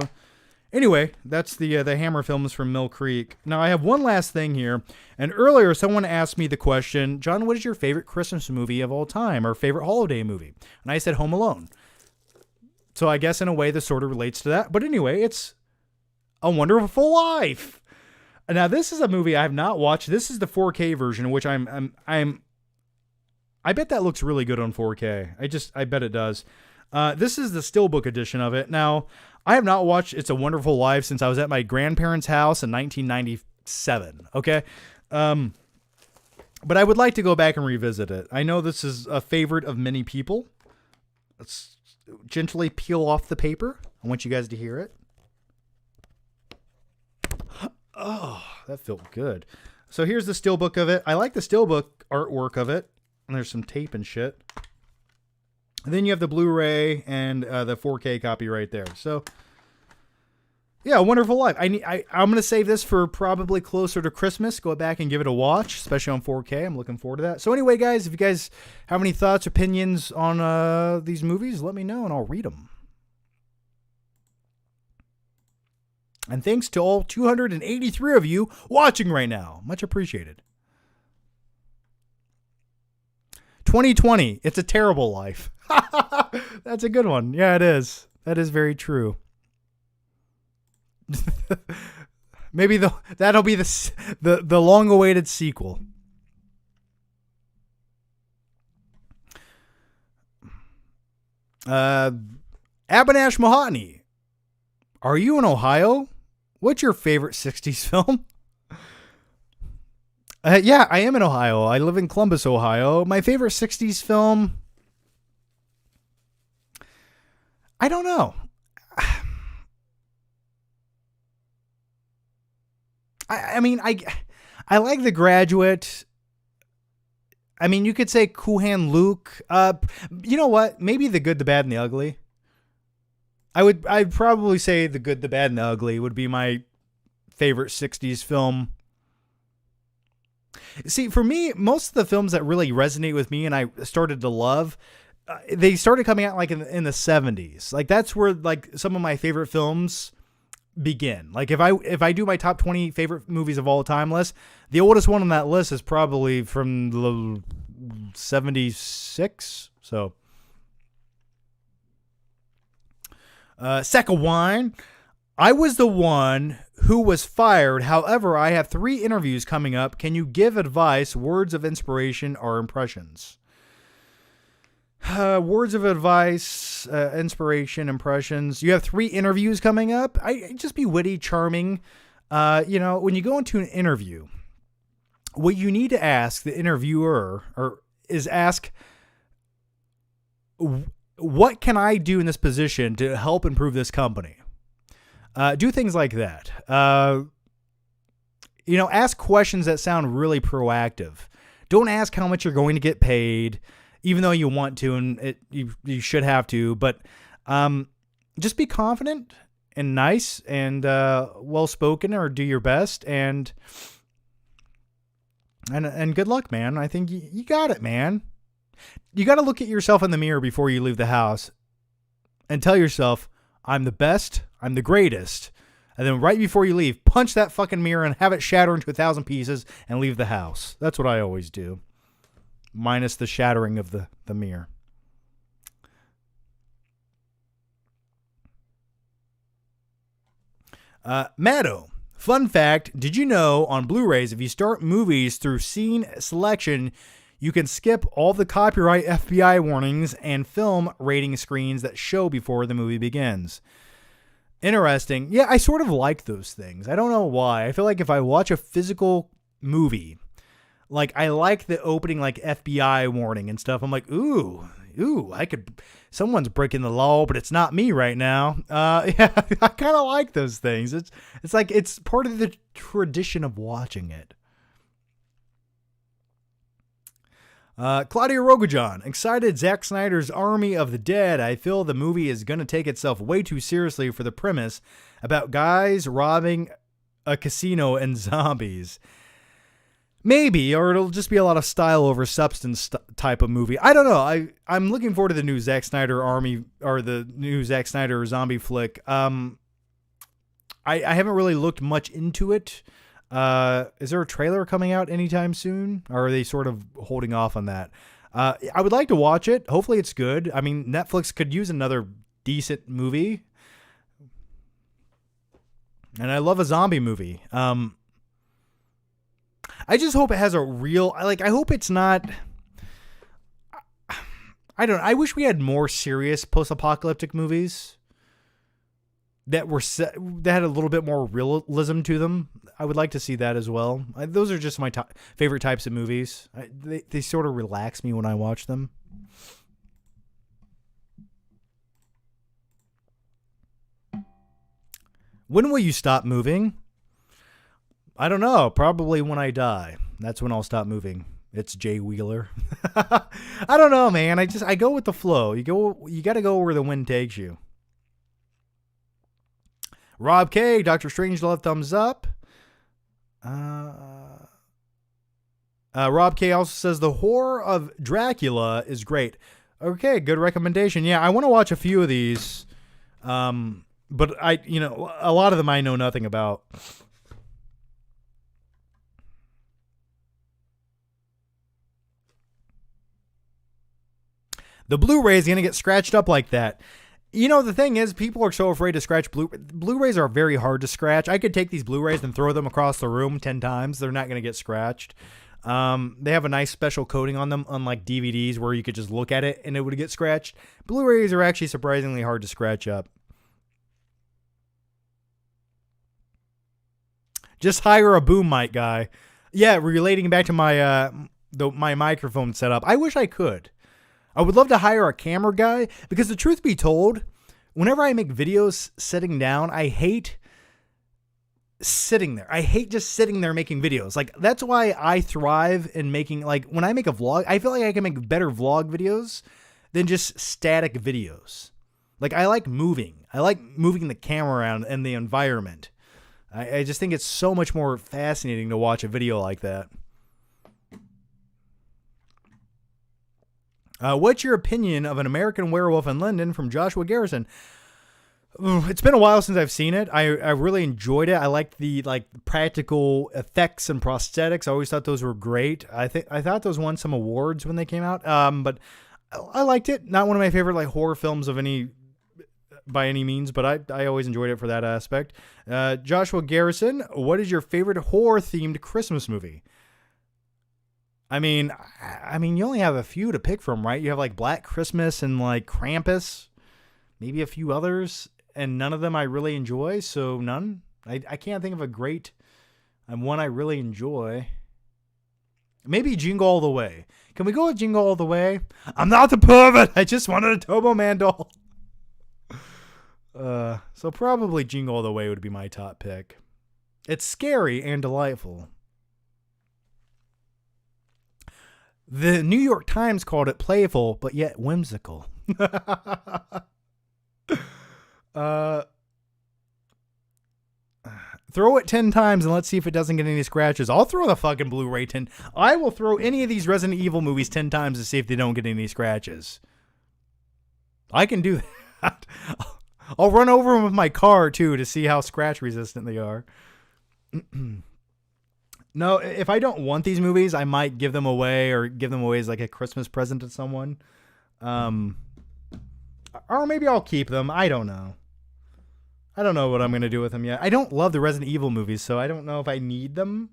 anyway, that's the Hammer films from Mill Creek. Now I have one last thing here. And earlier someone asked me the question, John, what is your favorite Christmas movie of all time or favorite holiday movie? And I said Home Alone. So I guess in a way this sort of relates to that. But anyway, it's A Wonderful Life. Now this is a movie I have not watched. This is the 4K version, which I bet that looks really good on 4K. I bet it does. This is the Steelbook edition of it. Now, I have not watched It's a Wonderful Life since I was at my grandparents' house in 1997. Okay. But I would like to go back and revisit it. I know this is a favorite of many people. Let's gently peel off the paper. I want you guys to hear it. Oh, that felt good. So here's the Steelbook of it. I like the Steelbook artwork of it. And there's some tape and shit. And then you have the Blu-ray and the 4K copy right there. So, yeah, Wonderful Life. I'm going to save this for probably closer to Christmas. Go back and give it a watch, especially on 4K. I'm looking forward to that. So anyway, guys, if you guys have any thoughts, opinions on these movies, let me know and I'll read them. And thanks to all 283 of you watching right now. Much appreciated. 2020, it's a terrible life. That's a good one. Yeah, it is. That is very true. Maybe that'll be the long-awaited sequel. Abanash Mahotny, are you in Ohio? What's your favorite 60s film? Yeah, I am in Ohio. I live in Columbus, Ohio. My favorite 60s film, I don't know. I mean, I like The Graduate. I mean, you could say Cool Hand Luke. You know what? Maybe The Good, the Bad, and the Ugly. I'd probably say The Good, the Bad, and the Ugly would be my favorite 60s film. See, for me, most of the films that really resonate with me and I started to love, they started coming out like in the 70s. Like that's where like some of my favorite films begin. Like if I do my top 20 favorite movies of all time list, the oldest one on that list is probably from the 76. So, second one, I was the one who was fired. However, I have 3 interviews coming up. Can you give advice, words of inspiration, or impressions? Words of advice, inspiration, impressions. You have 3 interviews coming up. Just be witty, charming. When you go into an interview, what you need to ask the interviewer is ask, what can I do in this position to help improve this company? Do things like that. Ask questions that sound really proactive. Don't ask how much you're going to get paid, even though you want to, and you should have to. But just be confident and nice and well-spoken, or do your best. And And good luck, man. I think you got it, man. You got to look at yourself in the mirror before you leave the house and tell yourself, I'm the best, I'm the greatest. And then right before you leave, punch that fucking mirror and have it shatter into 1,000 pieces and leave the house. That's what I always do. Minus the shattering of the mirror. Maddo. Fun fact, did you know on Blu-rays, if you start movies through scene selection, you can skip all the copyright FBI warnings and film rating screens that show before the movie begins? Interesting. Yeah, I sort of like those things. I don't know why. I feel like if I watch a physical movie, like I like the opening like FBI warning and stuff. I'm like, ooh, someone's breaking the law, but it's not me right now. Yeah, I kind of like those things. It's like it's part of the tradition of watching it. Claudia Rogajan, excited Zack Snyder's Army of the Dead. I feel the movie is going to take itself way too seriously for the premise about guys robbing a casino and zombies. Maybe, or it'll just be a lot of style over substance type of movie. I don't know. I'm looking forward to the new Zack Snyder Army or the new Zack Snyder zombie flick. I haven't really looked much into it. Is there a trailer coming out anytime soon? Or are they sort of holding off on that? I would like to watch it. Hopefully it's good. I mean, Netflix could use another decent movie. And I love a zombie movie. I just hope it has a real, I hope it's not, I don't know. I wish we had more serious post-apocalyptic movies that had a little bit more realism to them. I would like to see that as well. Those are just my favorite types of movies. They sort of relax me when I watch them. When will you stop moving? I don't know. Probably when I die. That's when I'll stop moving. It's Jay Wheeler. I don't know, man. I go with the flow. You got to go where the wind takes you. Rob K, Dr. Strangelove, thumbs up. Rob K also says the horror of Dracula is great. Okay, good recommendation. Yeah, I want to watch a few of these. But a lot of them I know nothing about. The Blu-ray is going to get scratched up like that. You know, the thing is, people are so afraid to scratch Blu-rays are very hard to scratch. I could take these Blu-rays and throw them across the room 10 times. They're not going to get scratched. They have a nice special coating on them, unlike DVDs where you could just look at it and it would get scratched. Blu-rays are actually surprisingly hard to scratch up. Just hire a boom mic guy. Yeah, relating back to my my microphone setup. I wish I could. I would love to hire a camera guy because the truth be told, whenever I make videos sitting down, I hate sitting there. I hate just sitting there making videos. Like, that's why I thrive in making, like, when I make a vlog, I feel like I can make better vlog videos than just static videos. Like, I like moving. I like moving the camera around and the environment. I just think it's so much more fascinating to watch a video like that. What's your opinion of An American Werewolf in London from Joshua Garrison? It's been a while since I've seen it. I really enjoyed it. I liked the practical effects and prosthetics. I always thought those were great. I thought those won some awards when they came out. But I liked it. Not one of my favorite horror films by any means, but I always enjoyed it for that aspect. Joshua Garrison, what is your favorite horror themed Christmas movie? I mean, you only have a few to pick from, right? You have Black Christmas and Krampus, maybe a few others, and none of them I really enjoy. So none. I can't think of a great one I really enjoy. Maybe Jingle All the Way. Can we go with Jingle All the Way? I'm not the pervert. I just wanted a Turbo Man doll. So probably Jingle All the Way would be my top pick. It's scary and delightful. The New York Times called it playful, but yet whimsical. Throw it 10 times and let's see if it doesn't get any scratches. I'll throw the fucking Blu-ray 10. I will throw any of these Resident Evil movies 10 times to see if they don't get any scratches. I can do that. I'll run over them with my car, too, to see how scratch resistant they are. No, if I don't want these movies, I might give them away or give them away as like a Christmas present to someone. Or maybe I'll keep them. I don't know. I don't know what I'm going to do with them yet. I don't love the Resident Evil movies, so I don't know if I need them.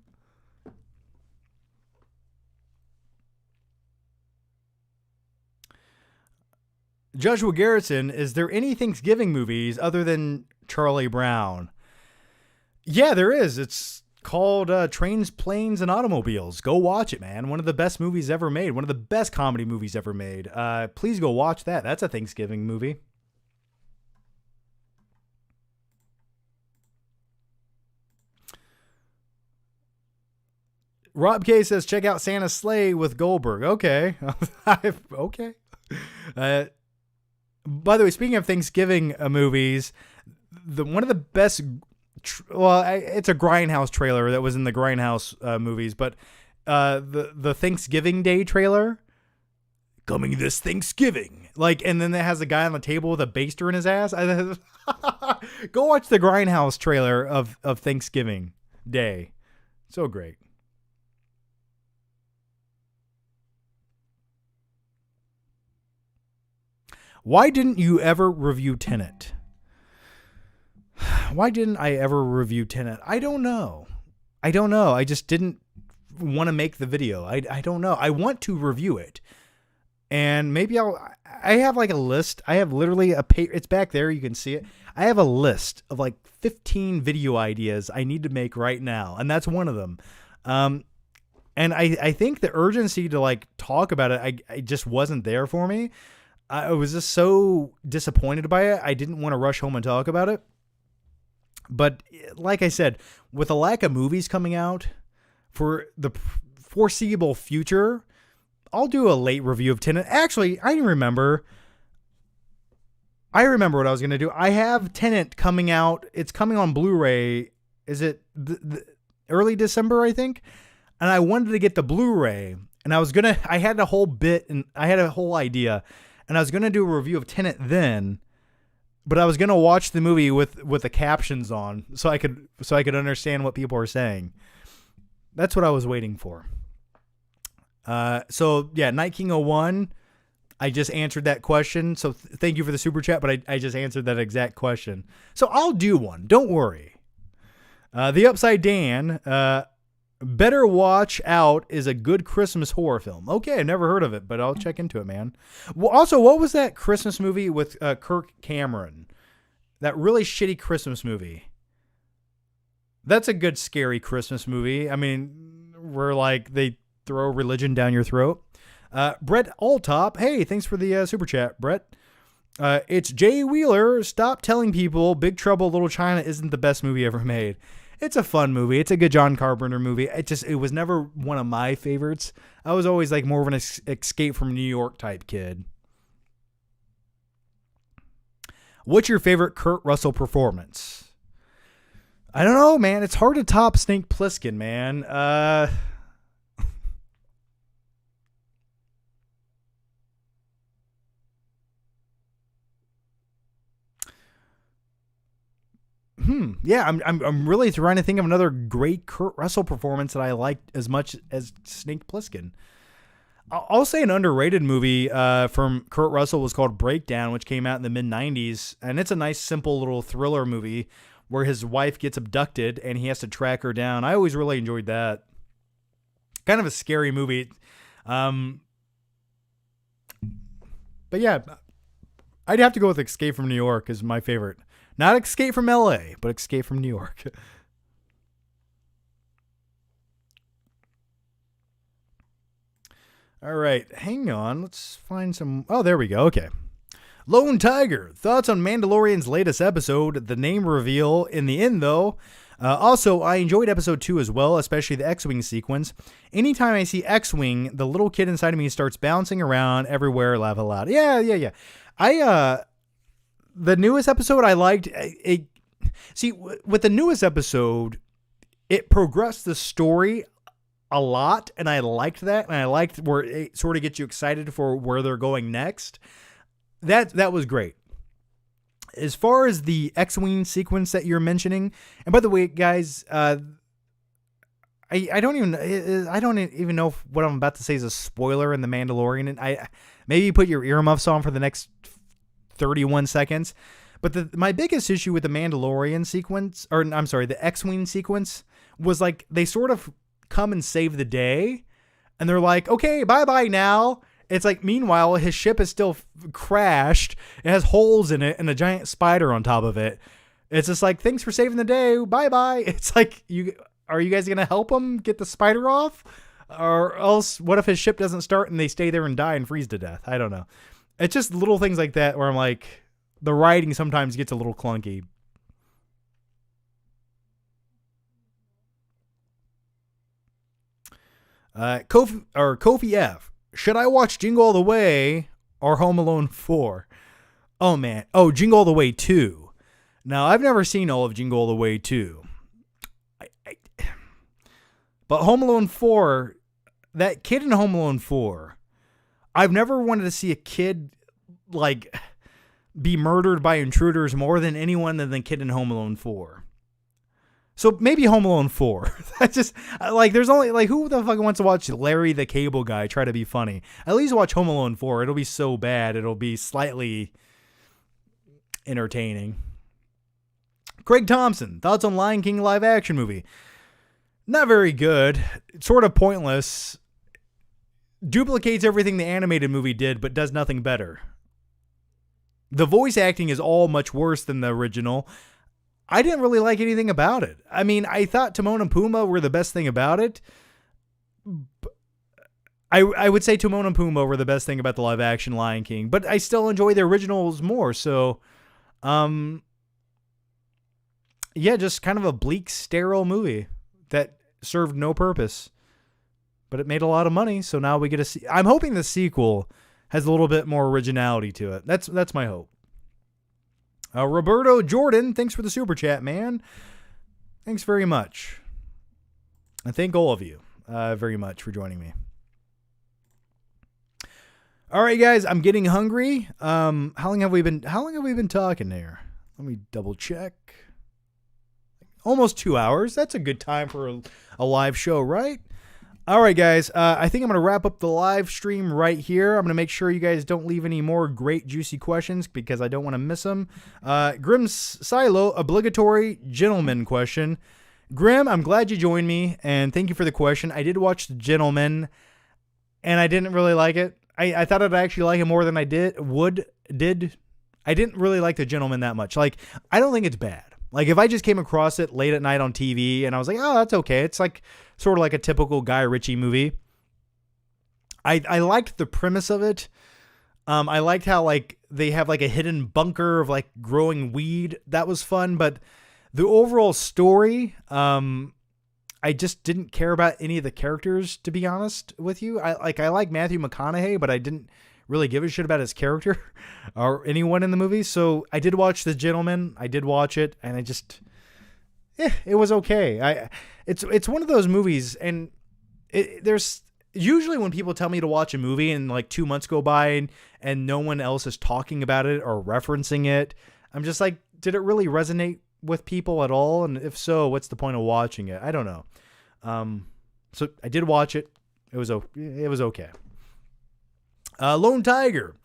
Joshua Garrison, is there any Thanksgiving movies other than Charlie Brown? Yeah, there is. It's called Trains, Planes, and Automobiles. Go watch it, man. One of the best movies ever made. One of the best comedy movies ever made. Please go watch that. That's a Thanksgiving movie. Rob K says, check out Santa's Sleigh with Goldberg. Okay. Okay. By the way, speaking of Thanksgiving movies, one of the best, it's a Grindhouse trailer that was in the Grindhouse movies, but the Thanksgiving Day trailer, coming this Thanksgiving, and then it has a guy on the table with a baster in his ass. Go watch the Grindhouse trailer of Thanksgiving Day. So great. Why didn't you ever review Tenet? Why didn't I ever review Tenet? I don't know. I just didn't want to make the video. I don't know. I want to review it. And maybe I have like a list. I have literally it's back there. You can see it. I have a list of like 15 video ideas I need to make right now. And that's one of them. And I think the urgency to like talk about it, I just wasn't there for me. I was just so disappointed by it. I didn't want to rush home and talk about it. But like I said, with a lack of movies coming out for the foreseeable future, I'll do a late review of Tenet. Actually, I remember what I was going to do. I have Tenet coming out. It's coming on Blu-ray. Is it the early December, I think? And I wanted to get the Blu-ray. And I had a whole bit and I had a whole idea. And I was going to do a review of Tenet then, but I was going to watch the movie with the captions on so I could understand what people are saying. That's what I was waiting for. So yeah, Night King 01, I just answered that question. So thank you for the super chat, but I just answered that exact question. So I'll do one. Don't worry. The Upside Dan, Better Watch Out is a good Christmas horror film. Okay, I've never heard of it, but I'll check into it, man. Well, also, what was that Christmas movie with Kirk Cameron? That really shitty Christmas movie. That's a good, scary Christmas movie. I mean, where like they throw religion down your throat. Brett Alltop. Hey, thanks for the super chat, Brett. It's Jay Wheeler. Stop telling people Big Trouble Little China isn't the best movie ever made. It's a fun movie. It's a good John Carpenter movie. It was never one of my favorites. I was always like more of an Escape from New York type kid. What's your favorite Kurt Russell performance? I don't know, man. It's hard to top Snake Plissken, man. Yeah, I'm really trying to think of another great Kurt Russell performance that I liked as much as Snake Plissken. I'll say an underrated movie from Kurt Russell was called Breakdown, which came out in the mid-90s, and it's a nice, simple little thriller movie where his wife gets abducted and he has to track her down. I always really enjoyed that. Kind of a scary movie. But yeah, I'd have to go with Escape from New York as my favorite. Not Escape from LA, but Escape from New York. All right, hang on. Let's find some. Oh, there we go. Okay. Lone Tiger. Thoughts on Mandalorian's latest episode? The name reveal in the end, though. Also, I enjoyed episode 2 as well, especially the X-Wing sequence. Anytime I see X-Wing, the little kid inside of me starts bouncing around everywhere, laugh aloud. Yeah. The newest episode I liked. see, with the newest episode, it progressed the story a lot, and I liked that, and I liked where it sort of gets you excited for where they're going next. That was great. As far as the X-Wing sequence that you're mentioning, and by the way, guys, I don't even know if what I'm about to say is a spoiler in The Mandalorian, and maybe put your earmuffs on for the next 31 seconds. But my biggest issue with the Mandalorian sequence, or I'm sorry, the X-Wing sequence, was like they sort of come and save the day, and they're like, okay, bye now. It's like, meanwhile, his ship is still crashed. It has holes in it and a giant spider on top of it. It's just like, thanks for saving the day. Bye. It's like, are you guys going to help him get the spider off? Or else, what if his ship doesn't start and they stay there and die and freeze to death? I don't know. It's just little things like that where I'm like, the writing sometimes gets a little clunky. Kofi F. Should I watch Jingle All the Way or Home Alone 4? Oh, man. Oh, Jingle All the Way 2. Now, I've never seen all of Jingle All the Way 2. But Home Alone 4, that kid in Home Alone 4, I've never wanted to see a kid, like, be murdered by intruders more than anyone than the kid in Home Alone 4. So maybe Home Alone 4. That's just, like, there's only, like, who the fuck wants to watch Larry the Cable Guy try to be funny? At least watch Home Alone 4. It'll be so bad, it'll be slightly entertaining. Craig Thompson, thoughts on Lion King live action movie? Not very good. It's sort of pointless. Duplicates everything the animated movie did, but does nothing better. The voice acting is all much worse than the original. I didn't really like anything about it. I mean, I thought Timon and Pumbaa were the best thing about it. I would say Timon and Pumbaa were the best thing about the live action Lion King, but I still enjoy the originals more. So, yeah, just kind of a bleak, sterile movie that served no purpose, but it made a lot of money. So now we get to see. I'm hoping the sequel has a little bit more originality to it. That's my hope. Roberto Jordan, thanks for the super chat, man. Thanks very much. And thank all of you very much for joining me. All right, guys, I'm getting hungry. How long have we been talking here? Let me double check. Almost 2 hours. That's a good time for a live show, right? All right, guys. I think I'm going to wrap up the live stream right here. I'm going to make sure you guys don't leave any more great, juicy questions because I don't want to miss them. Grimm's Silo, obligatory gentleman question. Grim, I'm glad you joined me, and thank you for the question. I did watch The Gentleman, and I didn't really like it. I thought I'd actually like it more than I did. I didn't really like The Gentleman that much. Like, I don't think it's bad. Like, if I just came across it late at night on TV and I was like, oh, that's okay. It's like sort of like a typical Guy Ritchie movie. I liked the premise of it. I liked how, like, they have like a hidden bunker of like growing weed. That was fun. But the overall story, I just didn't care about any of the characters, to be honest with you. I like Matthew McConaughey, but I didn't really give a shit about his character or anyone in the movie. So I did watch The Gentleman. I did watch it, and I just, it was okay. It's one of those movies, and there's usually when people tell me to watch a movie and like 2 months go by and no one else is talking about it or referencing it, I'm just like, did it really resonate with people at all? And if so, what's the point of watching it? I don't know. So I did watch it. It was okay. Lone Tiger.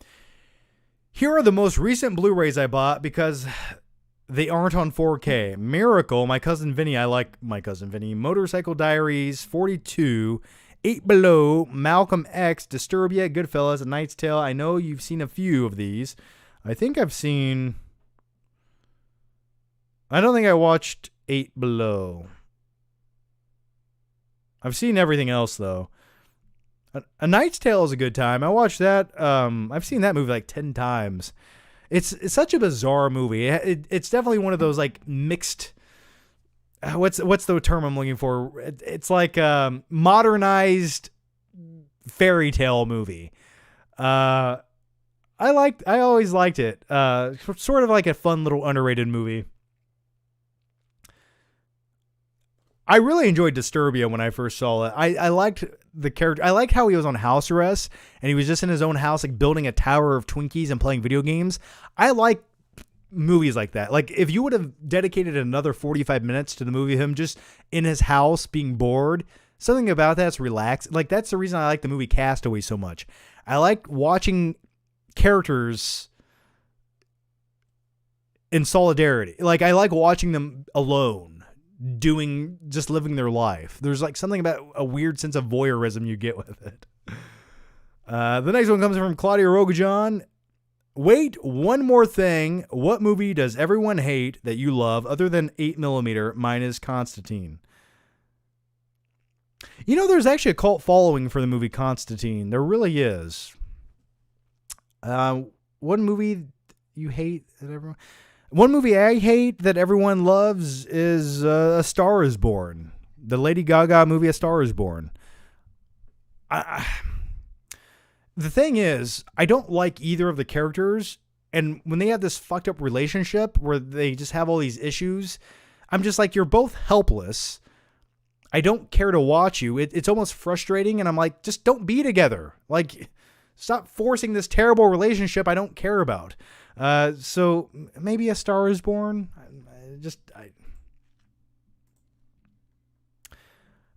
Here are the most recent Blu-rays I bought because they aren't on 4K. Miracle, My Cousin Vinny. I like My Cousin Vinny. Motorcycle Diaries, 42. 8 Below, Malcolm X, Disturbia, Goodfellas, A Knight's Tale. I know you've seen a few of these. I don't think I watched 8 Below. I've seen everything else, though. A Knight's Tale is a good time. I watched that. I've seen that movie like 10 times. It's such a bizarre movie. It's definitely one of those like mixed. What's the term I'm looking for? It's like a modernized fairy tale movie. I always liked it. Sort of like a fun little underrated movie. I really enjoyed Disturbia when I first saw it. I liked the character. I liked how he was on house arrest and he was just in his own house, like building a tower of Twinkies and playing video games. I like movies like that. Like if you would have dedicated another 45 minutes to the movie of him just in his house being bored, something about that's relaxed. Like that's the reason I like the movie Castaway so much. I like watching characters in solidarity. Like I like watching them alone, just living their life. There's like something about a weird sense of voyeurism you get with it. The next one comes from Claudia Rogajon. Wait, one more thing. What movie does everyone hate that you love other than 8mm? Mine is Constantine. You know, there's actually a cult following for the movie Constantine. There really is. One movie you hate that everyone... One movie I hate that everyone loves is A Star is Born. The Lady Gaga movie, A Star is Born. The thing is, I don't like either of the characters. And when they have this fucked up relationship where they just have all these issues, I'm just like, you're both helpless. I don't care to watch you. It's almost frustrating. And I'm like, just don't be together. Like, stop forcing this terrible relationship I don't care about. So maybe A Star is Born.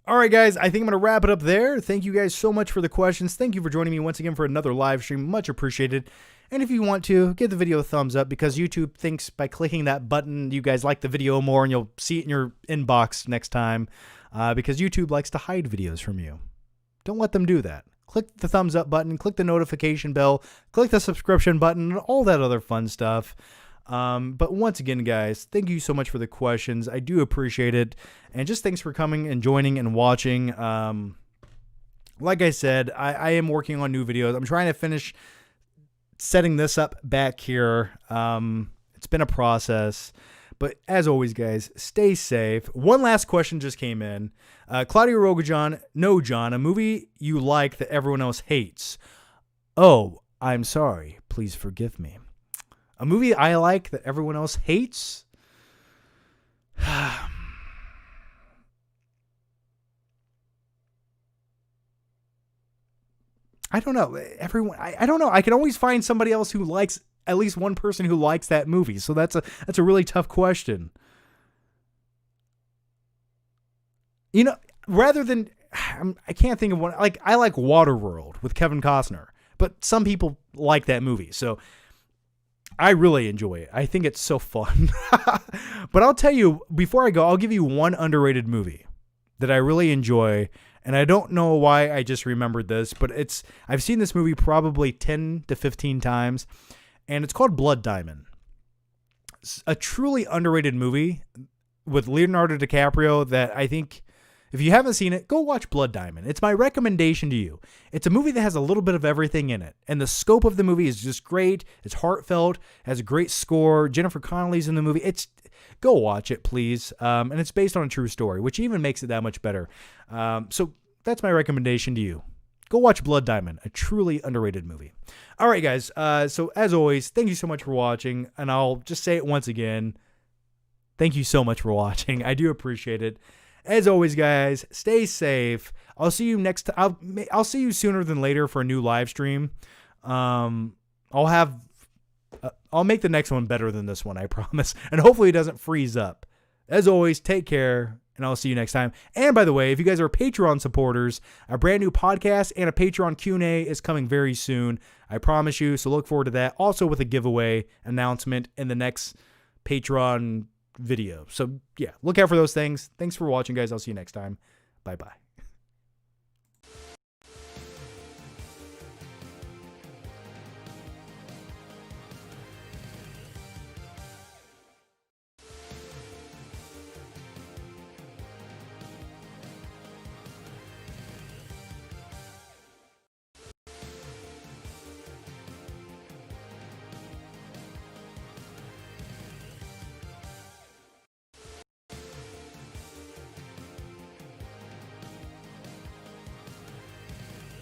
All right, guys, I think I'm going to wrap it up there. Thank you guys so much for the questions. Thank you for joining me once again for another live stream. Much appreciated. And if you want to, give the video a thumbs up because YouTube thinks by clicking that button, you guys like the video more and you'll see it in your inbox next time because YouTube likes to hide videos from you. Don't let them do that. Click the thumbs up button, click the notification bell, click the subscription button, and all that other fun stuff. But once again, guys, thank you so much for the questions. I do appreciate it. And just thanks for coming and joining and watching. Like I said, I am working on new videos. I'm trying to finish setting this up back here. It's been a process. But as always, guys, stay safe. One last question just came in. Claudia Rogajon, no, John, a movie you like that everyone else hates. Oh, I'm sorry. Please forgive me. A movie I like that everyone else hates? I don't know. I don't know. I can always find somebody else who likes, at least one person who likes that movie. So that's a really tough question. You know, rather than, I can't think of one. Like, I like Waterworld with Kevin Costner, but some people like that movie. So I really enjoy it. I think it's so fun. But I'll tell you, before I go, I'll give you one underrated movie that I really enjoy. And I don't know why I just remembered this, but I've seen this movie probably 10 to 15 times, and it's called Blood Diamond. It's a truly underrated movie with Leonardo DiCaprio that I think, if you haven't seen it, go watch Blood Diamond. It's my recommendation to you. It's a movie that has a little bit of everything in it, and the scope of the movie is just great. It's heartfelt, has a great score. Jennifer Connelly's in the movie. Go watch it, please. And it's based on a true story, which even makes it that much better. So that's my recommendation to you. Go watch Blood Diamond, a truly underrated movie. All right, guys. So as always, thank you so much for watching. And I'll just say it once again. Thank you so much for watching. I do appreciate it. As always, guys, stay safe. I'll see you next time. I'll see you sooner than later for a new live stream. I'll make the next one better than this one, I promise. And hopefully it doesn't freeze up. As always, take care, and I'll see you next time. And by the way, if you guys are Patreon supporters, a brand new podcast and a Patreon Q&A is coming very soon. I promise you, so look forward to that. Also with a giveaway announcement in the next Patreon video. So yeah, look out for those things. Thanks for watching, guys. I'll see you next time. Bye-bye.